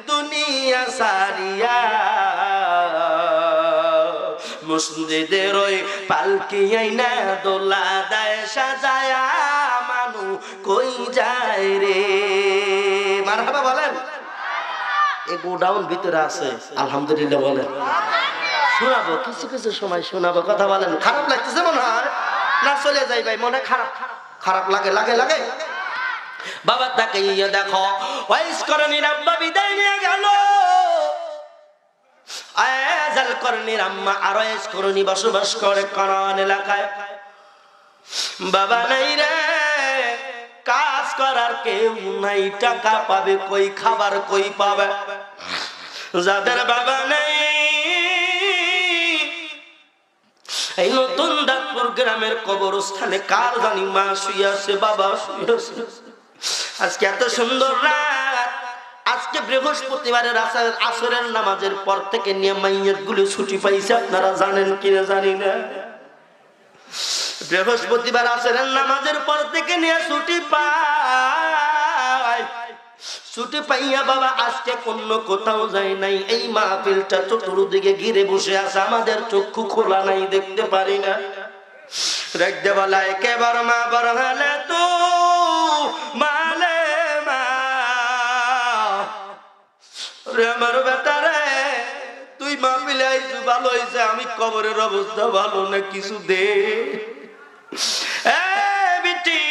Speaker 1: দুনিয়া সারিয়া, মসজিদের ওই পালকি আইনা দোলা দেয় সাজায়া, মানুষ কই যায় রে। মারহাবা বলেন। এই গোডাউন ভিতরে আছে আলহামদুলিল্লাহ বলেন। শোনাবো কিছু কিছু সময় শোনাবো, কথা বলেন। খারাপ লাগতেছে মনে হয় না? চলে যাই ভাই, মনে খারাপ খারাপ লাগে লাগে লাগে। বাবা তাকে দেখো ওয়াইস করণীর আব্বা বিদায় নিয়ে গেল। আয়াজাল করণীর আম্মা আর ওয়াইস করণী বসবাস করে কানান এলাকায়। বাবা নাই রে, কাজ করার কেউ নাই, টাকা পাবে কই, খাবার কই পাবে। যাদের বাবা নেই, এই নতুন দাঁতপুর গ্রামের কবরস্থানে কার জানি মা শুয়ে আছে, বাবা শুয়ে আছে। আজকে এত সুন্দর রাত, আজকে বৃহস্পতিবারের আসরের নামাজের পর থেকে নিয়ে মাইয়াত গুলো ছুটি পাইছে। আপনারা জানেন কিনা জানি না, বৃহস্পতিবার আসরের নামাজের পর থেকে নিয়ে ছুটি পায়। ছুটি পাইয়া বাবা আজকে অন্য কোথাও যায় নাই। এই মাহফিলটা চতুর্দিকে ঘিরে বসে আছে, আমাদের চক্ষু খোলা নাই, দেখতে পারি না। রাখতে বলায় কেবার মা বড় হলে তো মালে মা রে, আমার বেটা রে, তুই মাহফিলে আইছু ভালো হয়েছে, আমি কবরের অবস্থা ভালো না, কিছু দে। বিটি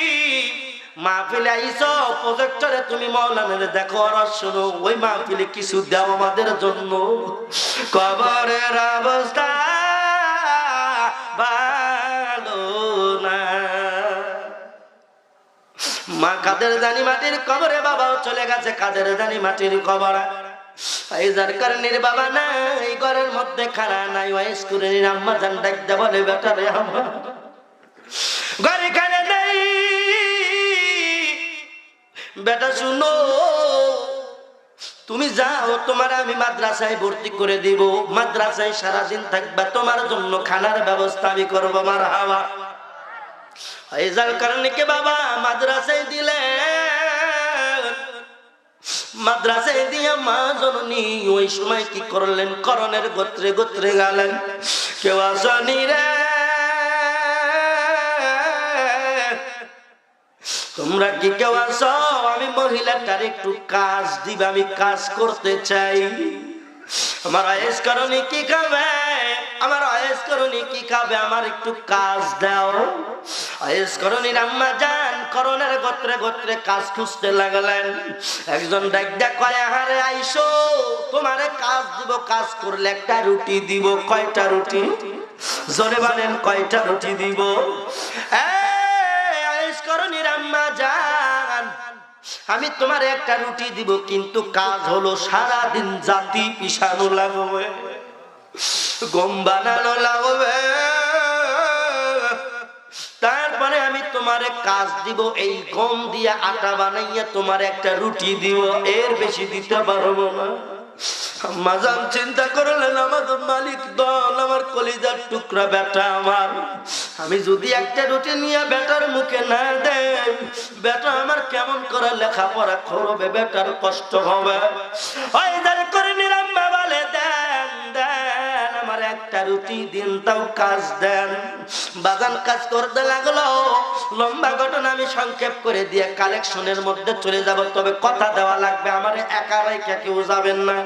Speaker 1: মাহফিলে আইছো প্রজেক্টরে তুমি মাওলানারে দেখো আর শুনো, ওই মাহফিলে কিছু দাও আমাদের জন্য। কবরের অবস্থা ভালো না। মা কাদের জানি মাটির কবরে, বাবাও চলে গেছে কাদের জানি মাটির কবরে। এই যার কারণে বাবা নাই, ঘরের মধ্যে খাড়া নাই, ওই স্কুলের আম্মা জান ডাকতে বলে বেটারে আমার ঘরে খাড়া নাই। বেটা শুনো, তুমি যাও, তোমার আমি মাদ্রাসায় ভর্তি করে দিব, মাদ্রাসায় সারাদিন থাকবা, তোমার জন্য খানার ব্যবস্থা আমি করবো। মারহাবা। এই যার কারণে কে বাবা মাদ্রাসায় দিলে, মাদ্রাসায় দিয়া মা জননী ওই সময় কি করলেন, করণের গোত্রে গোত্রে গেলেন। কেউ আসনি রে, তোমরা কি কেউ আসো? আমি মহিলাটার একটু কাজ দিবে, আমি কাজ করতে চাই। আমার আয়েস করণী কি খাবে, আমার আয়েস করণী কি খাবে, আমার একটু কাজ দাও। আয়েস করণীর আম্মা জান করণের গোত্রে গোত্রে কাজ খুঁজতে লাগলেন। একজন ডাক ডাক কয়, আহারে আইসো, তোমারে কাজ দিব, কাজ করলে একটা রুটি দিব। কয়টা রুটি? জোরে বলেন, কয়টা রুটি দিব? আয়েস করণীর আম্মা জান, আমি তোমার একটা রুটি দিব, কিন্তু কাজ হলো সারাদিন জাতি পিছানো লাগবে, গম বানানো লাগবে, তারপরে আমি তোমারে কাজ দিব, এই গম দিয়ে আটা বানাইয়া তোমার একটা রুটি দিব, এর বেশি দিতে পারবো না। আম্মাজান চিন্তা করলেন, আমাদের মালিক দল, আমার কলিজার টুকরা বেটা আমার, আমি যদি একটা রুটি নিয়ে বেটার মুখে না দেই, বেটা আমার কেমন করে লেখাপড়া করবে, বেটার কষ্ট হবে। ওই যার করে নিরাম্মা বলে, দেন দেন আমার একটা রুটি দিন, তাও কাজ দেন। বাগান কাজ করতে লাগলো। লম্বা ঘটনা আমি সংক্ষেপ করে দিয়ে কালেকশনের মধ্যে চলে যাব, তবে কথা দেওয়া লাগবে, আমার একা রাইখা কেউ যাবেন না।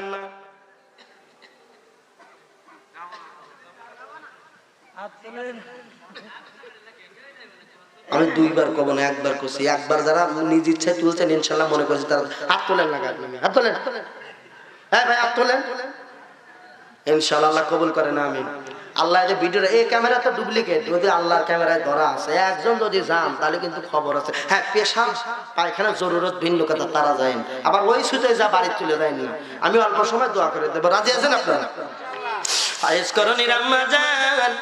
Speaker 1: আমি দুইবার কব না, একবার করছি। একবার যারা নিজ ইচ্ছায় তুলছেন ইনশাল্লাহ মনে করছি তারা হাত তোলেন না, হাত তোলেন। হ্যাঁ ভাই, হাত তোলেন, ইনশাল্লাহ আল্লাহ কবুল করে না। আমি আল্লাহ যে ভিডিওটা, এই ক্যামেরা তো ডুপ্লিকেট, যদি আল্লাহর ক্যামেরায় ধরা আছে, একজন যদি যান তাহলে কিন্তু খবর আছে। হ্যাঁ, পেশাব পায়খানা জরুরত ভিন্ন কথা, তারা যায় না, আবার ওই সুযোগে যা বাড়ি তুলে যায় না। আমি অল্প সময় দোয়া করে দেবো, রাজি আছেন আপনারা? আয়েস করণীর আম্মা জান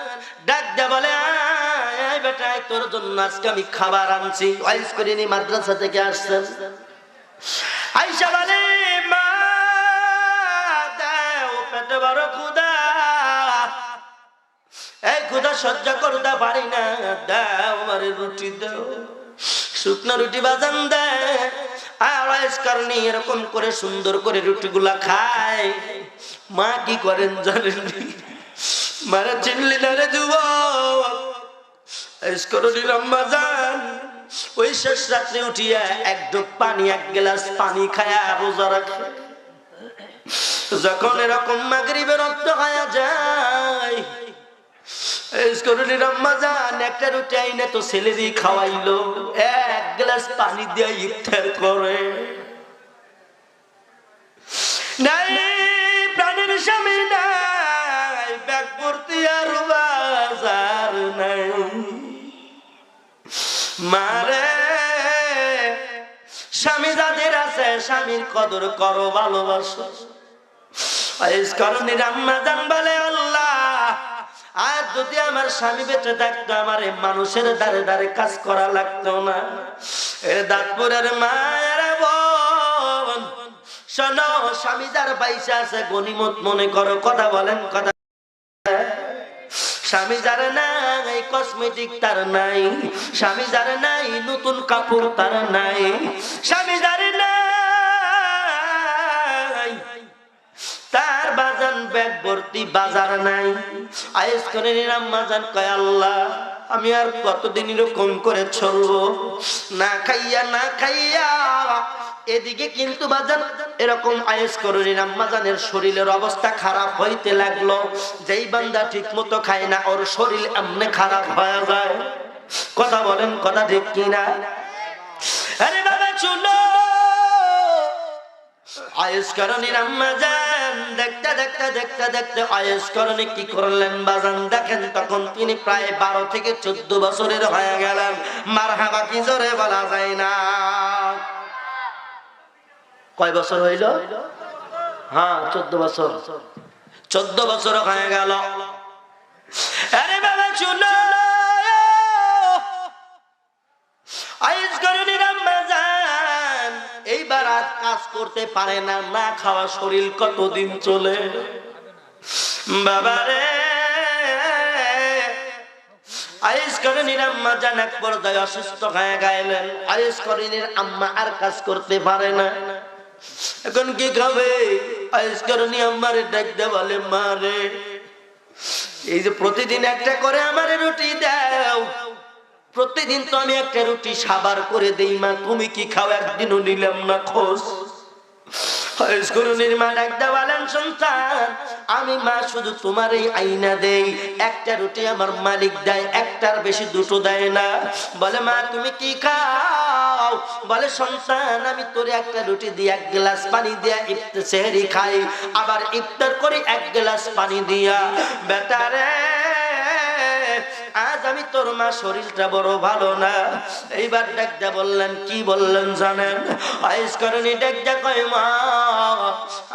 Speaker 1: ডাক দে বলে, আয় বেটা, তোর জন্য আজকে আমি খাবার আনছি। আয়েস করিনি মাদ্রাসা থেকে আসছেন। আয়েশা বলে, মা দাও, পেটে বড় ক্ষুধা, এই ক্ষুধা সহ্য করতে পারি না, দাও আমার রুটি দাও, শুকনো রুটি বাজান দেয়। আর আয়েস করণী এরকম করে সুন্দর করে রুটিগুলা খায়। মা কি করেন জানেন? মারা চিনলি না রে যুবক, আয়েস করণীর আম্মা জান ওই শেষ রাত্রে উঠিয়া এক ঢোক পানি, এক গ্লাস পানি খায়া রোজা রাখে। যখন এরকম মাগরিবের রক্ত খায়া যায়, আয়েস করণীর আম্মা জান একটা রুটি আইনে তো ছেলেরই খাওয়াইলো, এক গ্লাস পানি দিয়ে ইফতার করে। নাই প্রাণের স্বামী নাই, ব্যাগ ভর্তি আর বাজার নাই। মারে স্বামী যাদের আছে, স্বামীর কদর করো, ভালোবাসো। আয়েস করণীর আম্মা জান বলে, আল্লাহ, আর যদি আমার স্বামী বেঁচে থাকতো, আমার মানুষের দ্বারে দ্বারে কাজ করা লাগতো না। দাঁতপুরের মায়ের বোন শোনো, স্বামী যার পয়সা আছে গনিমত মনে করো, কথা বলেন, কথা। স্বামী যার নাই কসমেটিক তার নাই, স্বামী যার নাই নতুন কাপড় তার নাই, স্বামী যার নাই তার বাজান ব্যাগ ভর্তি বাজার নাই। আয়েস করে আম্মা জান কয়, আল্লাহ, আমি আর কতদিন এরকম করে চলবো, না খাইয়া না খাইয়া। এদিকে কিন্তু বাজান এরকম আয়েস করণীর আম্মা জানের শরীরের অবস্থা খারাপ হইতে লাগলো। যেই বান্দা ঠিক মতো খায় না, ওর শরীর এমনি খারাপ হয়ে যায়। কথা বলেন, কথা ঠিক কিনা? আরে বাবা শুনো, আয়েশ করণীর আম্মা জান দেখতে দেখতে দেখতে দেখতে আয়েশ করণী কি করলেন বাজান দেখেন, তখন তিনি প্রায় 12 থেকে 14 বছরের হয়ে গেলেন। মারহাবা কি জোরে বলা যায় না। কয় বছর হইল? হ্যাঁ 14 বছর। 14 বছর হয়ে গেল। আরে বাবা শুনো, আয়েশ করণীর আম্মা জান এইবার আর কাজ করতে পারে না, না খাওয়া শরীর কতদিন চলে বাবারে। আয়েশ করণীর আম্মা জান এক পর্যায়ে অসুস্থ হয়ে গেলেন। আয়েশ করণীর আম্মা আর কাজ করতে পারে না, এখন কি খাবে? আয়েশ করণী আম্মারে ডাকতে বলে, মা রে এই যে প্রতিদিন একটা করে আমারে রুটি দাও, প্রতিদিন তো আমি একটা রুটি সাবার করে দেই মা, তুমি কি খাও? একদিনও নিলাম না খোঁজ। আয়েশ করণীর মা ডাকতে বলেন, সন্তান আমি মা শুধু তোমার এই আইনা দেই, একটা রুটি আমার মালিক দেয়, একটার বেশি দুটো দেয় না। বলে মা তুমি কি খাও? বলে সন্তান আমি তোরে একটা রুটি দিয়ে 1 গ্লাস পানি দিয়া ইফতার সেহরি খাই, আবার ইফতার করি 1 গ্লাস পানি দিয়া। বেটারে আজ আমি তোর মা শরীরটা বড় ভালো না। এইবার ডাকতে বললেন, কি বললেন জানেন? আয়েশ করণী ডাকতে কয়, মা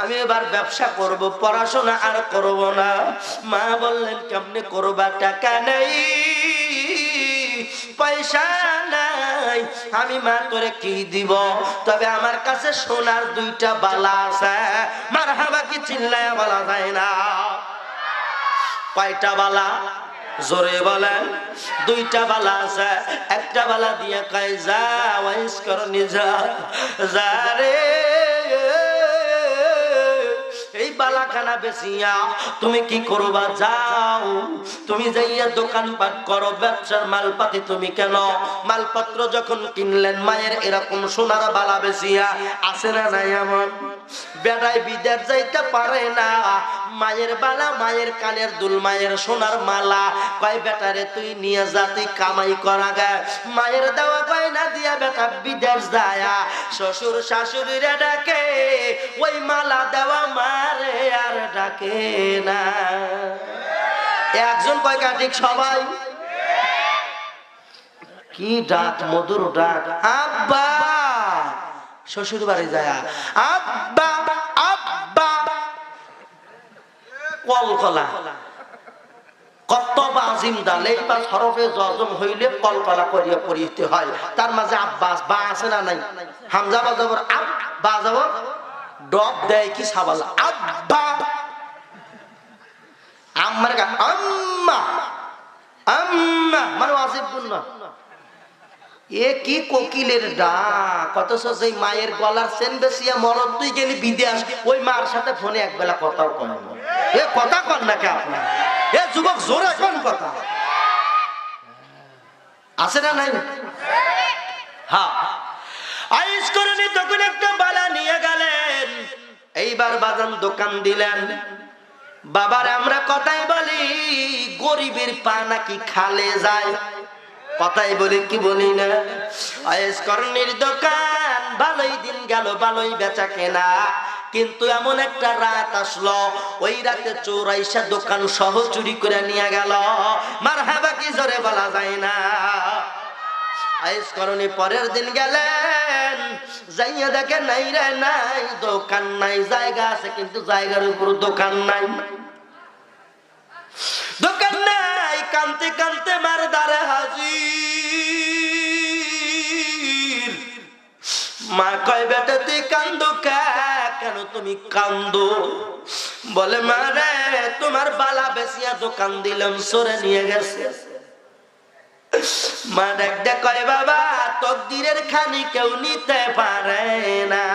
Speaker 1: আমি এবার ব্যবসা করব, পড়াশোনা আর করব না। মা বললেন কেমনে করবা? টাকা নেই, পয়সা নাই, আমি মা তোরে কি দিব? তবে আমার কাছে সোনার 2টা বালা আছে। মারহাবা কি চিল্লায়া বলা যায় না? কয়টা বালা? জোরে বলেন। 2টা বালা আছে। একটা বালা দিয়ে কয়, যা আয়েশ করণী যা, যা রে এই বালাখানা বেচিয়া তুমি কি করবা? যাও তুমি যাইয়া দোকানপাট করো, ব্যবসার মালপাতি তুমি কেন? মালপত্র যখন কিনলেন মায়ের এরকম সোনার বালা বেচিয়া, আছে না নাই? এমন বেড়াই বিদেশ যাইতে পারে না, মায়ের বালা, মায়ের কানের দুল, মায়ের সোনার মালা। কয় বেটারে তুই নিয়ে যা, তুই কামাই করা গে। মায়ের দেওয়া গয়না দিয়া বেটা বিদেশ যায়, শ্বশুর শাশুড়িরা ডাকে, ওই মালা দেওয়া মারে আর ডাকে না। একজন কয় কাটিক সবাই কি ডাক, মধুর ডাক, আব্বা। শ্বশুর বাড়ি যায়, আব্বা আব্বা, কলকলা। কত আজিম দালে বা হরফে জজম হইলে কলকলা করিয়া পড়িতে হয়। তার মাঝে আব্বাস বা আছে না নাই? হামজা বাজাবর আব, বাজাবর ডব দেয় কি সাবালা, আব্বা। আম্মার গা আম্মা, আম্মা মানে ওয়াজিব গুণ। এ কি কোকিলের ডাক, অথচ সেই মায়ের গলার চেন বেশিয়া মরদ তুই গেলি বিদেশ, ওই মার সাথে ফোনে একবেলা কথাও কন। এ কথা কন না কে আপনার? এ যুবক জোরে কোন কথা আছে না নাই? হ্যাঁ, আয়েশ করণী তখন একটা বালা নিয়ে গেলেন। এইবার বাজান দোকান দিলেন। বাবার আমরা কথাই বলি, গরিবের পা নাকি খালে যায়, কথাই বলি কি বলি না? আয়েশ করণীর দোকান ভালোই দিন গেল, ভালোই বেচা কেনা, কিন্তু এমন একটা রাত আসলো, ওই রাতে চোর আইসা দোকান সহ চুরি করে নিয়ে গেল। মারহাবা কি জোরে বলা যায় না? আয়েশ করণী পরের দিন গেলেন, যাইয়া দেখে নাই রে নাই, দোকান নাই। জায়গা আছে কিন্তু জায়গার উপর দোকান নাই, দোকান নাই। কানতে কানতে মারদারে হাজির। মা কয় বেটা তুই কান্দো কেন? তুমি কান্দো? বলে মা রে তোমার বালা বেচিয়া দোকান দিলাম, সরে নিয়ে গেছে। মা ডাকতে কয় বাবা তকদিরের খানি কেউ নিতে পারে না,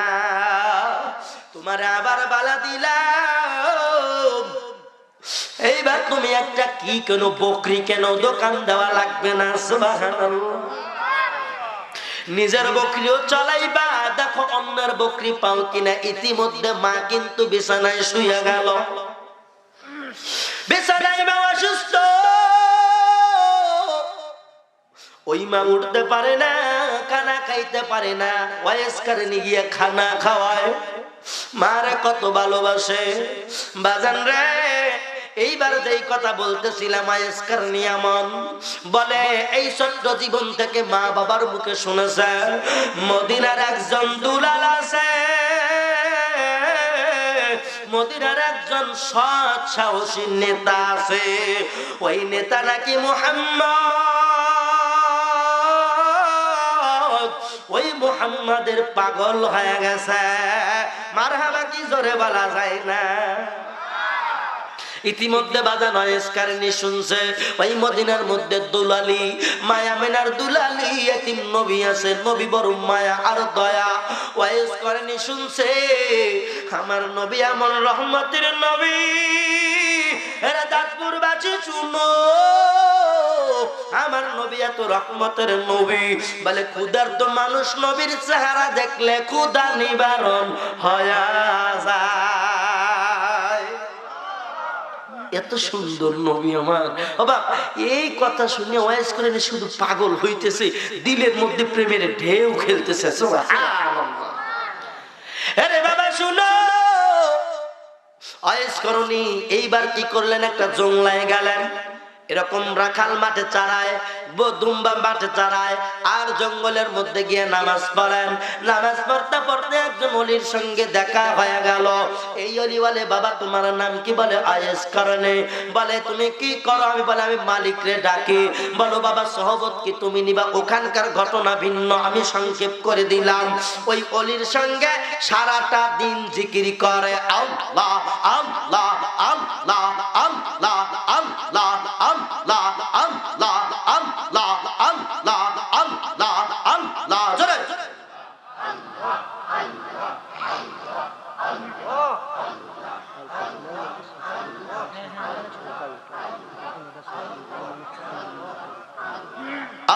Speaker 1: তোমার আবার বালা দিলাম, এইবার তুমি একটা কি কেন বকরি কেন? দোকান দেওয়া লাগবে না। সুবহানাল্লাহ। নিজের বকরিও চলাইবা, দেখো অন্যের বকরি পাও কিনা। ইতিমধ্যে মা কিন্তু বিছানায় শুয়ে গেল। বিছানায় মা অসুস্থ, ওই মা উঠতে পারে না, খানা খাইতে পারে না, ওয়াইস কারণে গিয়ে খানা খাওয়ায়। মারে কত ভালোবাসে বাজান রে। এইবার যেই কথা বলতেছিলাম আয়েশকার নিয়ামন বলে এই ছোট্ট জীবন থেকে মা বাবার মুখে শুনেছে মদিনার একজন দুলাল আছে, মদিনার একজন সৎ সাহসী নেতা আছে, ওই নেতা নাকি মুহাম্মদ, ওই মুহাম্মাদের পাগল হয়ে গেছে। মারহাবা কি জোরে বলা যায় না। ইতিমধ্যে বাজান ওয়াইসকারনি শুনছে ওই মদিনার মধ্যে দুলালি মায়ামিনার দুলালি এতিম নবী আছে, নবী বড় মায়া আর দয়া। ওয়াইসকারনি শুনছে আমার নবী আমার রহমতের নবী, এরা দাঁতপুর বাঁচি শুনো আমার নবী এত রহমতের নবী। বলে ক্ষুধার্ত মানুষ নবীর চেহারা দেখলে ক্ষুধা নিবারণ হয়ে যায়। এত সুন্দর নবী আমার বাবা। এই কথা শুনে ওয়াইজ করে শুধু পাগল হইতেছে, দিলের মধ্যে প্রেমের ঢেউ খেলতেছে। সুবহানাল্লাহ। আরে বাবা শুনো, ওয়াইজ করনি এইবার কি করলেন, একটা জংলায় গেলেন। এরকম রাখাল মাঠে চারায়, দুম্বা মাঠে চারায়, আর জঙ্গলের মধ্যে গিয়ে নামাজ পড়েন। নামাজ পড়তে পড়তে একজন অলির সঙ্গে দেখা হয়ে গেল। এই অলি বলে বাবা তোমার নাম কি? বলে আয়েশ করনে। বলে তুমি কি করো? আমি বলে আমি মালিক রে ডাকি। বলো বাবা সহবত কি তুমি নিবা? ওখানকার ঘটনা ভিন্ন, আমি সংক্ষেপ করে দিলাম। ওই অলির সঙ্গে সারাটা দিন জিকির করে আল্লাহ আল্লাহ আল্লাহ আল্লাহ আল্লাহ আল্লাহ আল্লাহ আল্লাহ আল্লাহ আল্লাহ আল্লাহ জোরে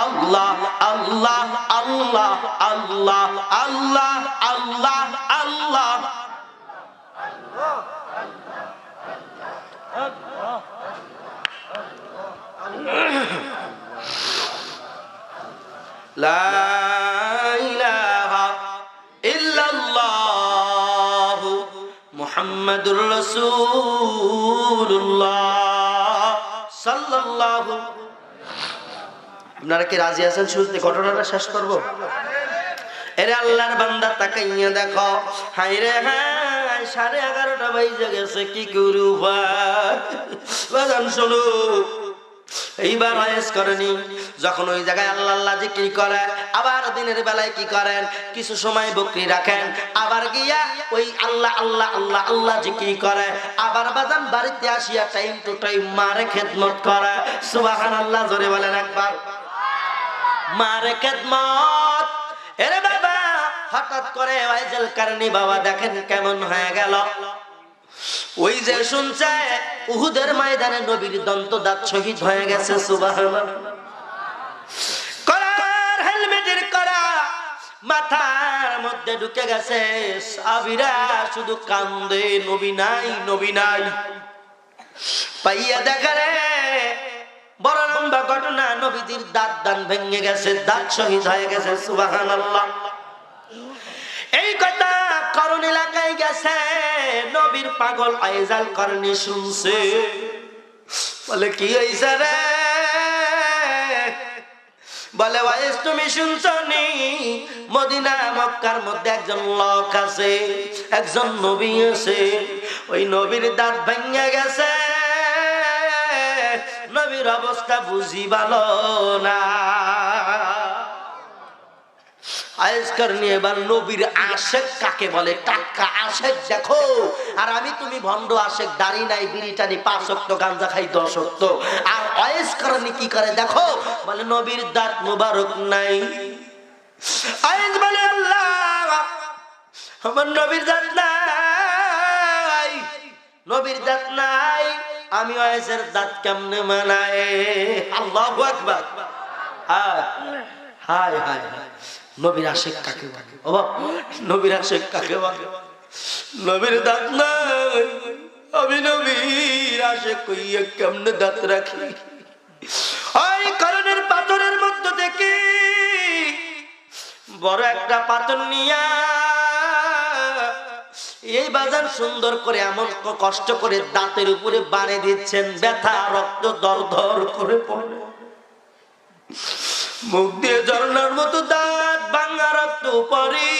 Speaker 1: আল্লাহ আল্লাহ আল্লাহ আল্লাহ আল্লাহ আল্লাহ আল্লাহ লা ইলাহা ইল্লাল্লাহ মুহাম্মাদুর রাসূলুল্লাহ সাল্লাল্লাহু। আপনারা কি রাজি আছেন? শুরুতে ঘটনাটা শেষ করব। এরে আল্লাহর বান্দা তাকাইয়া দেখো, হায় রে হায় 11:30 বাজে গেছে, কি করু বাজান শোনো। এইবার ওয়াইজ করেনি যখন ওই জায়গায় আল্লাহ আল্লাহ জিকির করে, আবার দিনের বেলায় কি করেন কিছু সময় বকরি রাখেন, আবার গিয়া ওই আল্লাহ আল্লাহ আল্লাহ আল্লাহ জিকির করে, আবার বাজান বাড়িতে আসিয়া টাইম টু টাইম মারে খেদমত করে। সুবহানাল্লাহ জোরে বলেন একবার। মারে খেদমত। এরে বাবা হঠাৎ করে ওয়াইজেল কারণী বাবা দেখেন কেমন হয়ে গেল। ওই যে শুনছে উহুদের ময়দানে নবীর দন্তদাঁত শহীদ হয়ে গেছে। সুবহানাল্লাহ। করার হেলমেটের করা মাথার মধ্যে ঢুকে গেছে। সাহাবীরা শুধু কান্দে, নবী নাই নবী নাই। পাইয়া দেখা রে বড় লম্বা ঘটনা, নবীজির দাঁত দান ভেঙে গেছে, দাঁত শহীদ হয়ে গেছে। সুবহানাল্লাহ। এই কথা করণ এলাকায় গেছে, নবীর পাগল আইজাল করনি শুনছে। বলে কি হইছে রে? বলে ওয়াইস তুমি শুনছো নি মদিনা মক্কার মধ্যে একজন লোক আছে, একজন নবী আছে, ওই নবীর দাঁত ভেঙে গেছে, নবীর অবস্থা বুঝি ভালো না। আয়েশকার নিয়ে এবার নবীর আশেক কাকে বলে টাটকা আশেক দেখো। আর আমি তুমি ভন্ড আশেক, দাড়ি নাই, বিড়ি টানি, 5 ওয়াক্ত গাঁজা খাই 10 ওয়াক্ত। আর আয়েশকার কি করে দেখো, বলে নবীর দাঁত মোবারক নাই। আয়েশ বলে আল্লাহ আমার নবীর দাঁত নাই, নবীর দাঁত নাই, আমি আয়েশের দাঁত কেমনে মানায়? আল্লাহু আকবার। হায় হায় হায় হায়। নবীর আশেক কাকে বলে? ও নবীর আশেক কাকে বলে? নবীর দাঁত নাই, আমি নবীর আশেক কইয়া কেমনে দাঁত রাখি? ওই করণের পাথরের মধ্যে দেখি বড় একটা পাথর নিয়া এই বাজান সুন্দর করে এমন কষ্ট করে দাঁতের উপরে বাড়ি দিচ্ছেন, ব্যথা রক্ত দরদর করে পড়ে, মুখ দিয়ে ঝর্ণার মতো দাঁত ভাঙা রক্ত পড়ে,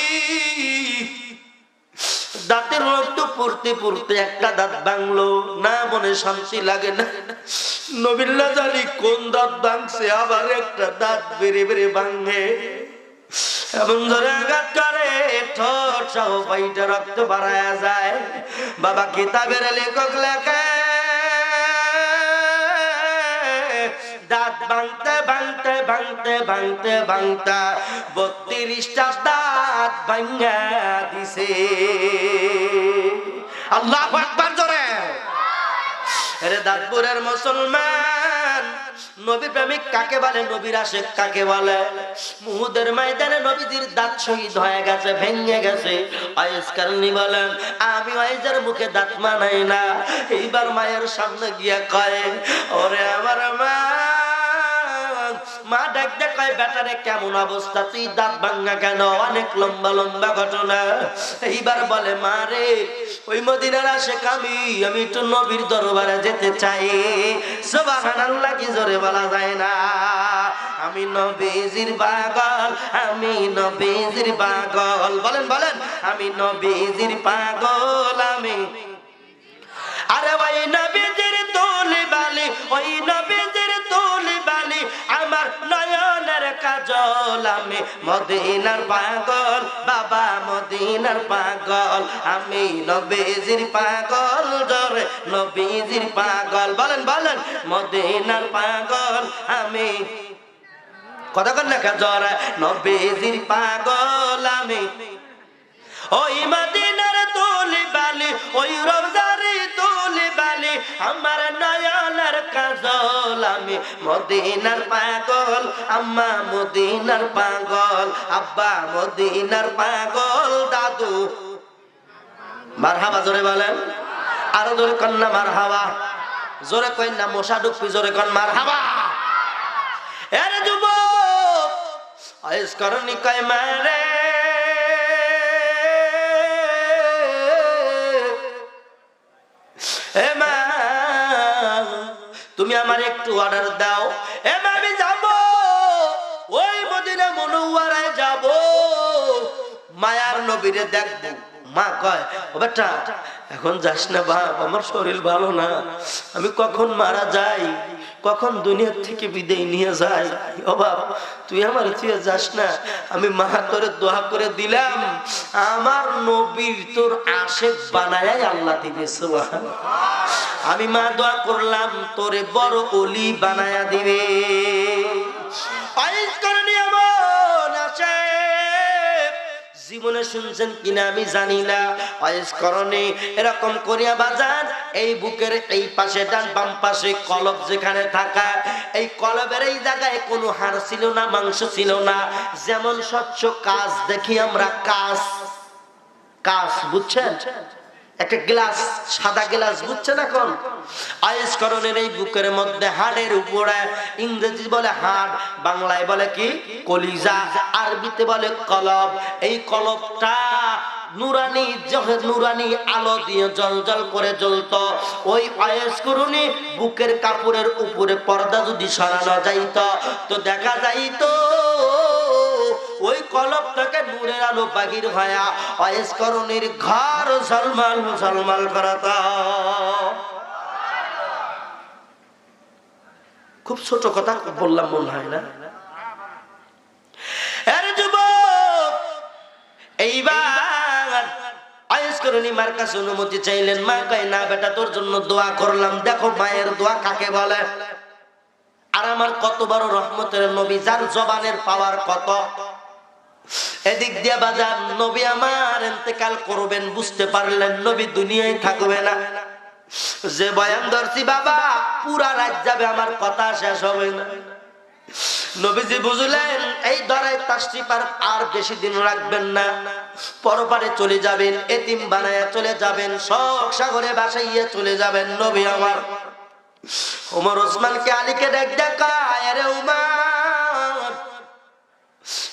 Speaker 1: দাঁতের রক্ত পড়তে পড়তে একটা দাঁত ভাঙলো না, মনে শান্তি লাগে না। নবিল্লা জানি কোন দাঁত ভাঙছে, আবার একটা দাঁত বেড়ে বেড়ে ভাঙে, এমন ধরে আঘাত করে ঠোঁট সহ পাইটা রক্ত বাড়ায়া যায়। বাবা কিতাবের লেখক লেখে দাঁত ভাঙতে ভাঙতে ভাঙতে ভাঙতে ভাঙতে 32টা দাঁত ভাঙা দিছে। আল্লাহু আকবার জোরে। আরে দাঁতপুরের মুসলমান, নবী প্রেমিক কাকে বলে, নবীর আশিক কাকে বলে? মুহুদের ময়দানে নবীজির দাঁত শহীদ হয়ে গেছে, ভেঙে গেছে। ওয়াইস কারণী বলেন, আমি ওয়াইজের মুখে দাঁত মানাই না। এইবার মায়ের সামনে গিয়া কয়, ওরে আমার মা, মা ডাক ডাক কয়, বেটারে কেমন অবস্থা, তুই দাঁত ভাঙা কেন? অনেক লম্বা লম্বা ঘটনা। এইবার বলে, মা রে, ওই মদিনার আশিক আমি একটু নবীর দরবারে যেতে চাই। সুবহানাল্লাহ কি জোরে বলা যায় না? আমি নবীজির পাগল, আমি নবীজির পাগল, বলেন বলেন, আমি নবীজির পাগল, আমি। আরে ওই নবীজির তুলি বালি, ওই নবীজির তুলি বালি আমার নয়নের কাজল, আমি মদিনার পাগল, বাবা মদিনার পাগল, আমি নবীজির পাগল, জোরে নবীজির পাগল, বলেন বলেন, মদিনার পাগল আমি। কথা কন না জোরে, নবীজির পাগল আমি। ওই মদিনার তুলি বালি, ওই রওজারি তুলি বালি আমার নয়নের কাজল, আমি মদিনার পাগল, আম্মা মদিনার পাগল, আব্বা মদিনার পাগল, দাদু। মারহাবা জোরে বলেন, আরো জোরে কন না মারহাবা, জোরে কই না মশা ডুবি, জোরে কন মারহাবা। এর যুবক আয়েস করনি কয় মারে, এ মা তুমি আমার একটু অর্ডার দাও, এ মা আমি যাব, ওই মদিনা মুনওয়ারায় যাব, মায়ার নবীরে দেখবো। মা কয়, ও বেটা এখন যাস না বাপ, আমার শরীর ভালো না, আমি কখন মারা যাই, কখন দুনিয়ার থেকে বিদায় নিয়ে যায়। ও বাপ তুই আমার তুই যাস না, আমি মা তোরে দোয়া করে দিলাম, আমার নবীর তোর আশিক বানায় আল্লাহ দিবে। সুবহানাল্লাহ। আমি মা দোয়া করলাম তোরে বড় ওলি বানায়া দিবে। আইস করে নিয়মন আছে, জীবনে শুনছেন কিনা আমি জানি না, আয়েস করণে এরকম করিয়া বাজান এই বুকের এই পাশে ডান বাম পাশে কলব যেখানে থাকা, এই কলবের এই জায়গায় কোনো হাড় ছিল না, মাংস ছিল না, যেমন স্বচ্ছ কাঁচ দেখি আমরা, কাঁচ কাঁচ বুঝছেন, একটা গ্লাস, সাদা গ্লাস বুঝছেন। এখন আয়েস করণের এই বুকের মধ্যে হাড়ের উপরে, ইংরেজি বলে হাড়, বাংলায় বলে কি কলিজা, আরবিতে বলে কলব। এই কলবটা নুরানি, নুরানি আলো দিয়ে জল জল করে জ্বলতো। ওই আয়েস করণে বুকের কাপড়ের উপরে পর্দা যদি সরানো যাইত তো দেখা যাইত ওই কলব থেকে নূরের আলো বাহির হয়া আয়েস করণের ঘর ঝলমল ঝলমল করত। খুব ছোট কথা বললাম মনে হয় না? আরে যুবক এইবার আয়েস করণী মার কাছে অনুমতি চাইলেন। মা কয় না বেটা তোর জন্য দোয়া করলাম। দেখো মায়ের দোয়া কাকে বলে। আর আমার কত বড় রহমতের নবী, যার জবানের পাওয়ার কত। এদিক দিয়ে বাজার নবী আমার ইন্তেকাল করবেন, বুঝতে পারলেন নবী দুনিয়ায় থাকবে না। যে বয়ান ধরছি বাবা পুরা রাত যাবে, আমার কথা শেষ হবে না। নবীজি বুঝলেন এই ধরায় তাশরিফ আর বেশি দিন রাখবেন না, পরপারে চলে যাবেন, এতিম বানায়া চলে যাবেন, শোক সাগরে ভাসাইয়া চলে যাবেন। নবী আমার ওমর ওসমানকে আলীকে ডাক দেখায়, আরে উমর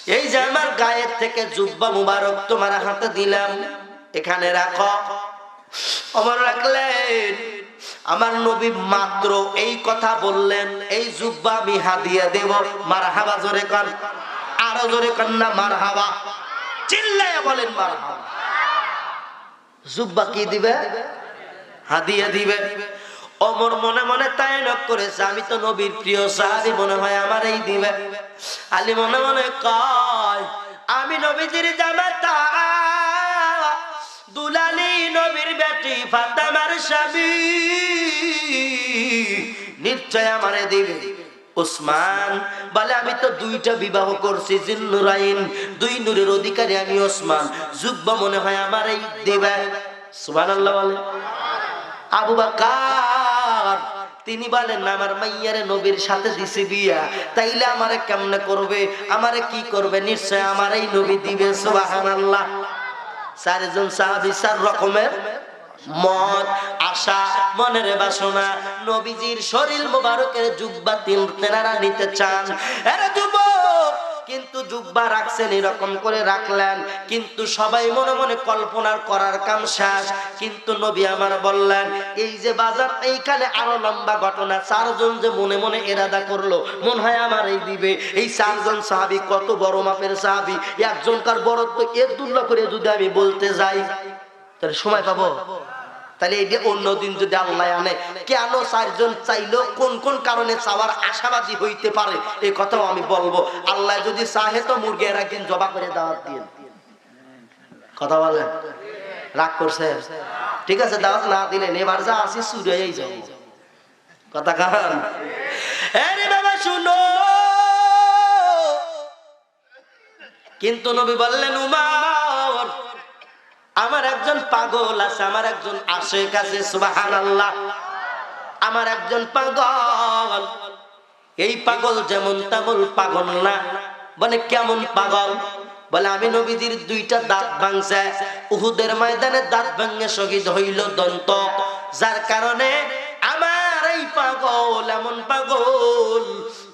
Speaker 1: এই যে আমার গায়ের থেকে জুব্বা মুবারক তোমার হাতে দিলাম, এখানে রাখো। ওমর রাখলেন। আমার নবী মাত্র এই কথা বললেন, এই জুব্বা আমি হাদিয়া দেব। মারহাবা জোরে কর, আরো জোরে কর না মারহাবা, চিল্লায়া বলেন মারহাবা। জুব্বা কি দিবে? হাদিয়া দিবে। ওমর মনে মনে তাই নক করেছে, আমি তো নবীর প্রিয় সাহাবী, মনে হয় আমার এই দিবে। আলী মনে মনে কয়, আমি নবীজির জামাতা, দুলালি নবীর বেটি, ফাতেমার স্বামী, নিশ্চয় আমারে দিবে। ওসমান বলে, আমি তো দুইটা বিবাহ করছি, জিন্নুরাইন, দুই নূরের অধিকারী আমি ওসমান, জুব্বা মনে হয় আমার এই দিবে। সুবহানাল্লাহ বলে। আবু বকর তিনি বলেন, আমার মাইয়ারে নবীর সাথে দিছি বিয়া, তাইলে আমারে কেমনে করবে, আমারে কি করবে, নিশ্চয় আমার এই নবী দিবে। সুবহানাল্লাহ। চারজন সাহাবী চার রকমের মত, আশা, মনের বাসনা। নবীজির শরীর মোবারকের জুব্বা তেনারা নিতে চান। আরে যুবক, কিন্তু জুব্বা রাখছেন এরকম করে রাখলেন, কিন্তু সবাই মনে মনে কল্পনার করার কাম শেষ। কিন্তু নবী আমার বললেন, এই যে বাজার, এইখানে আরো লম্বা ঘটনা। চারজন যে মনে মনে এরাদা করলো, মনে হয় আমার এই দিবে। এই চারজন সাহাবী কত বড় মাপের সাহাবী, একজনকার বরত্ব এদুল্লাহ করে যদি আমি বলতে যাই, তাহলে সময় পাবো? তাহলে এই যে অন্যদিন যদি আল্লাহ আনে, কেন চারজন চাইলো, কোন কোন কারণে চাওয়ার আশাবাদী হইতে পারে, এই কথাও আমি বলবো। আল্লাহ যদি চাহে তো মুরগির একদিন জবা করে দাওয়াত দিয়ে। কথা বলেন, রাগ করছে? ঠিক আছে, দাওয়াত না দিলেন, এবার যা আসি সুরেই যাই। কথা কান। আরে বাবা শুনো, কিন্তু নবী বললেন, উমর, আমার একজন পাগল আছে, আমার একজন আশিক আছে। সুবহানাল্লাহ। আমার একজন পাগল, এই পাগল যেমন তেমন পাগল না। বলে কেমন পাগল? বলে আমি নবীজির দুইটা দাঁত ভাঙছে, উহুদের ময়দানে দাঁত ভাঙে শহীদ হইল দন্ত, যার কারণে আমার এই পাগল এমন পাগল,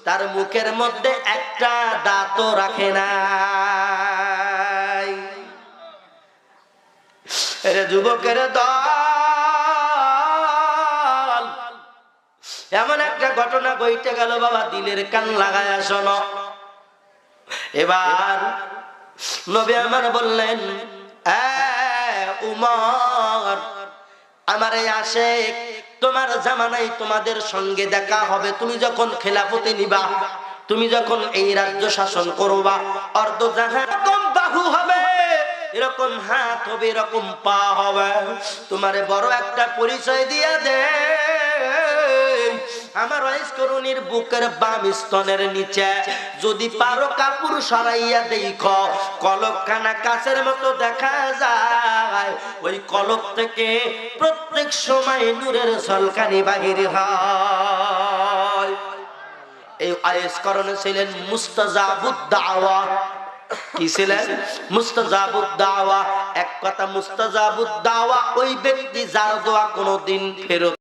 Speaker 1: তার মুখের মধ্যে একটা দাঁতও রাখে না। যুবকের দল, এমন একটা ঘটনা ঘটে গেল বাবা, দিলের কান লাগায় শোনো। এবার নবী আমার বললেন, উমর, আমার এই আশিক, তোমার জামানায় তোমাদের সঙ্গে দেখা হবে, তুমি যখন খেলাফতে নিবা, তুমি যখন এই রাজ্য শাসন করবা, অর্ধ জাহান কম বাহু হবে, এরকম হাত হবে, এরকম পা হবে। তোমারে বড় একটা পরিচয় দিয়ে দে, আমার ওয়াইস করুনির বুকের বাম স্তনের নিচে যদি পারো কাপড় সরাইয়া দেখো, কলকখানা কাচের মতো দেখা যায়, ওই কলক থেকে প্রত্যেক সময় নূরের ঝলকানি বাহির হয়। এই ওয়াইস করুন ছিলেন মুস্তাজাবুদ দাওয়া। কি ছিলেন? মুস্তাজাবুদ দাওয়া। এক কথা, মুস্তাজাবুদ দাওয়া ওই ব্যক্তি যার দোয়া কোনোদিন ফেরত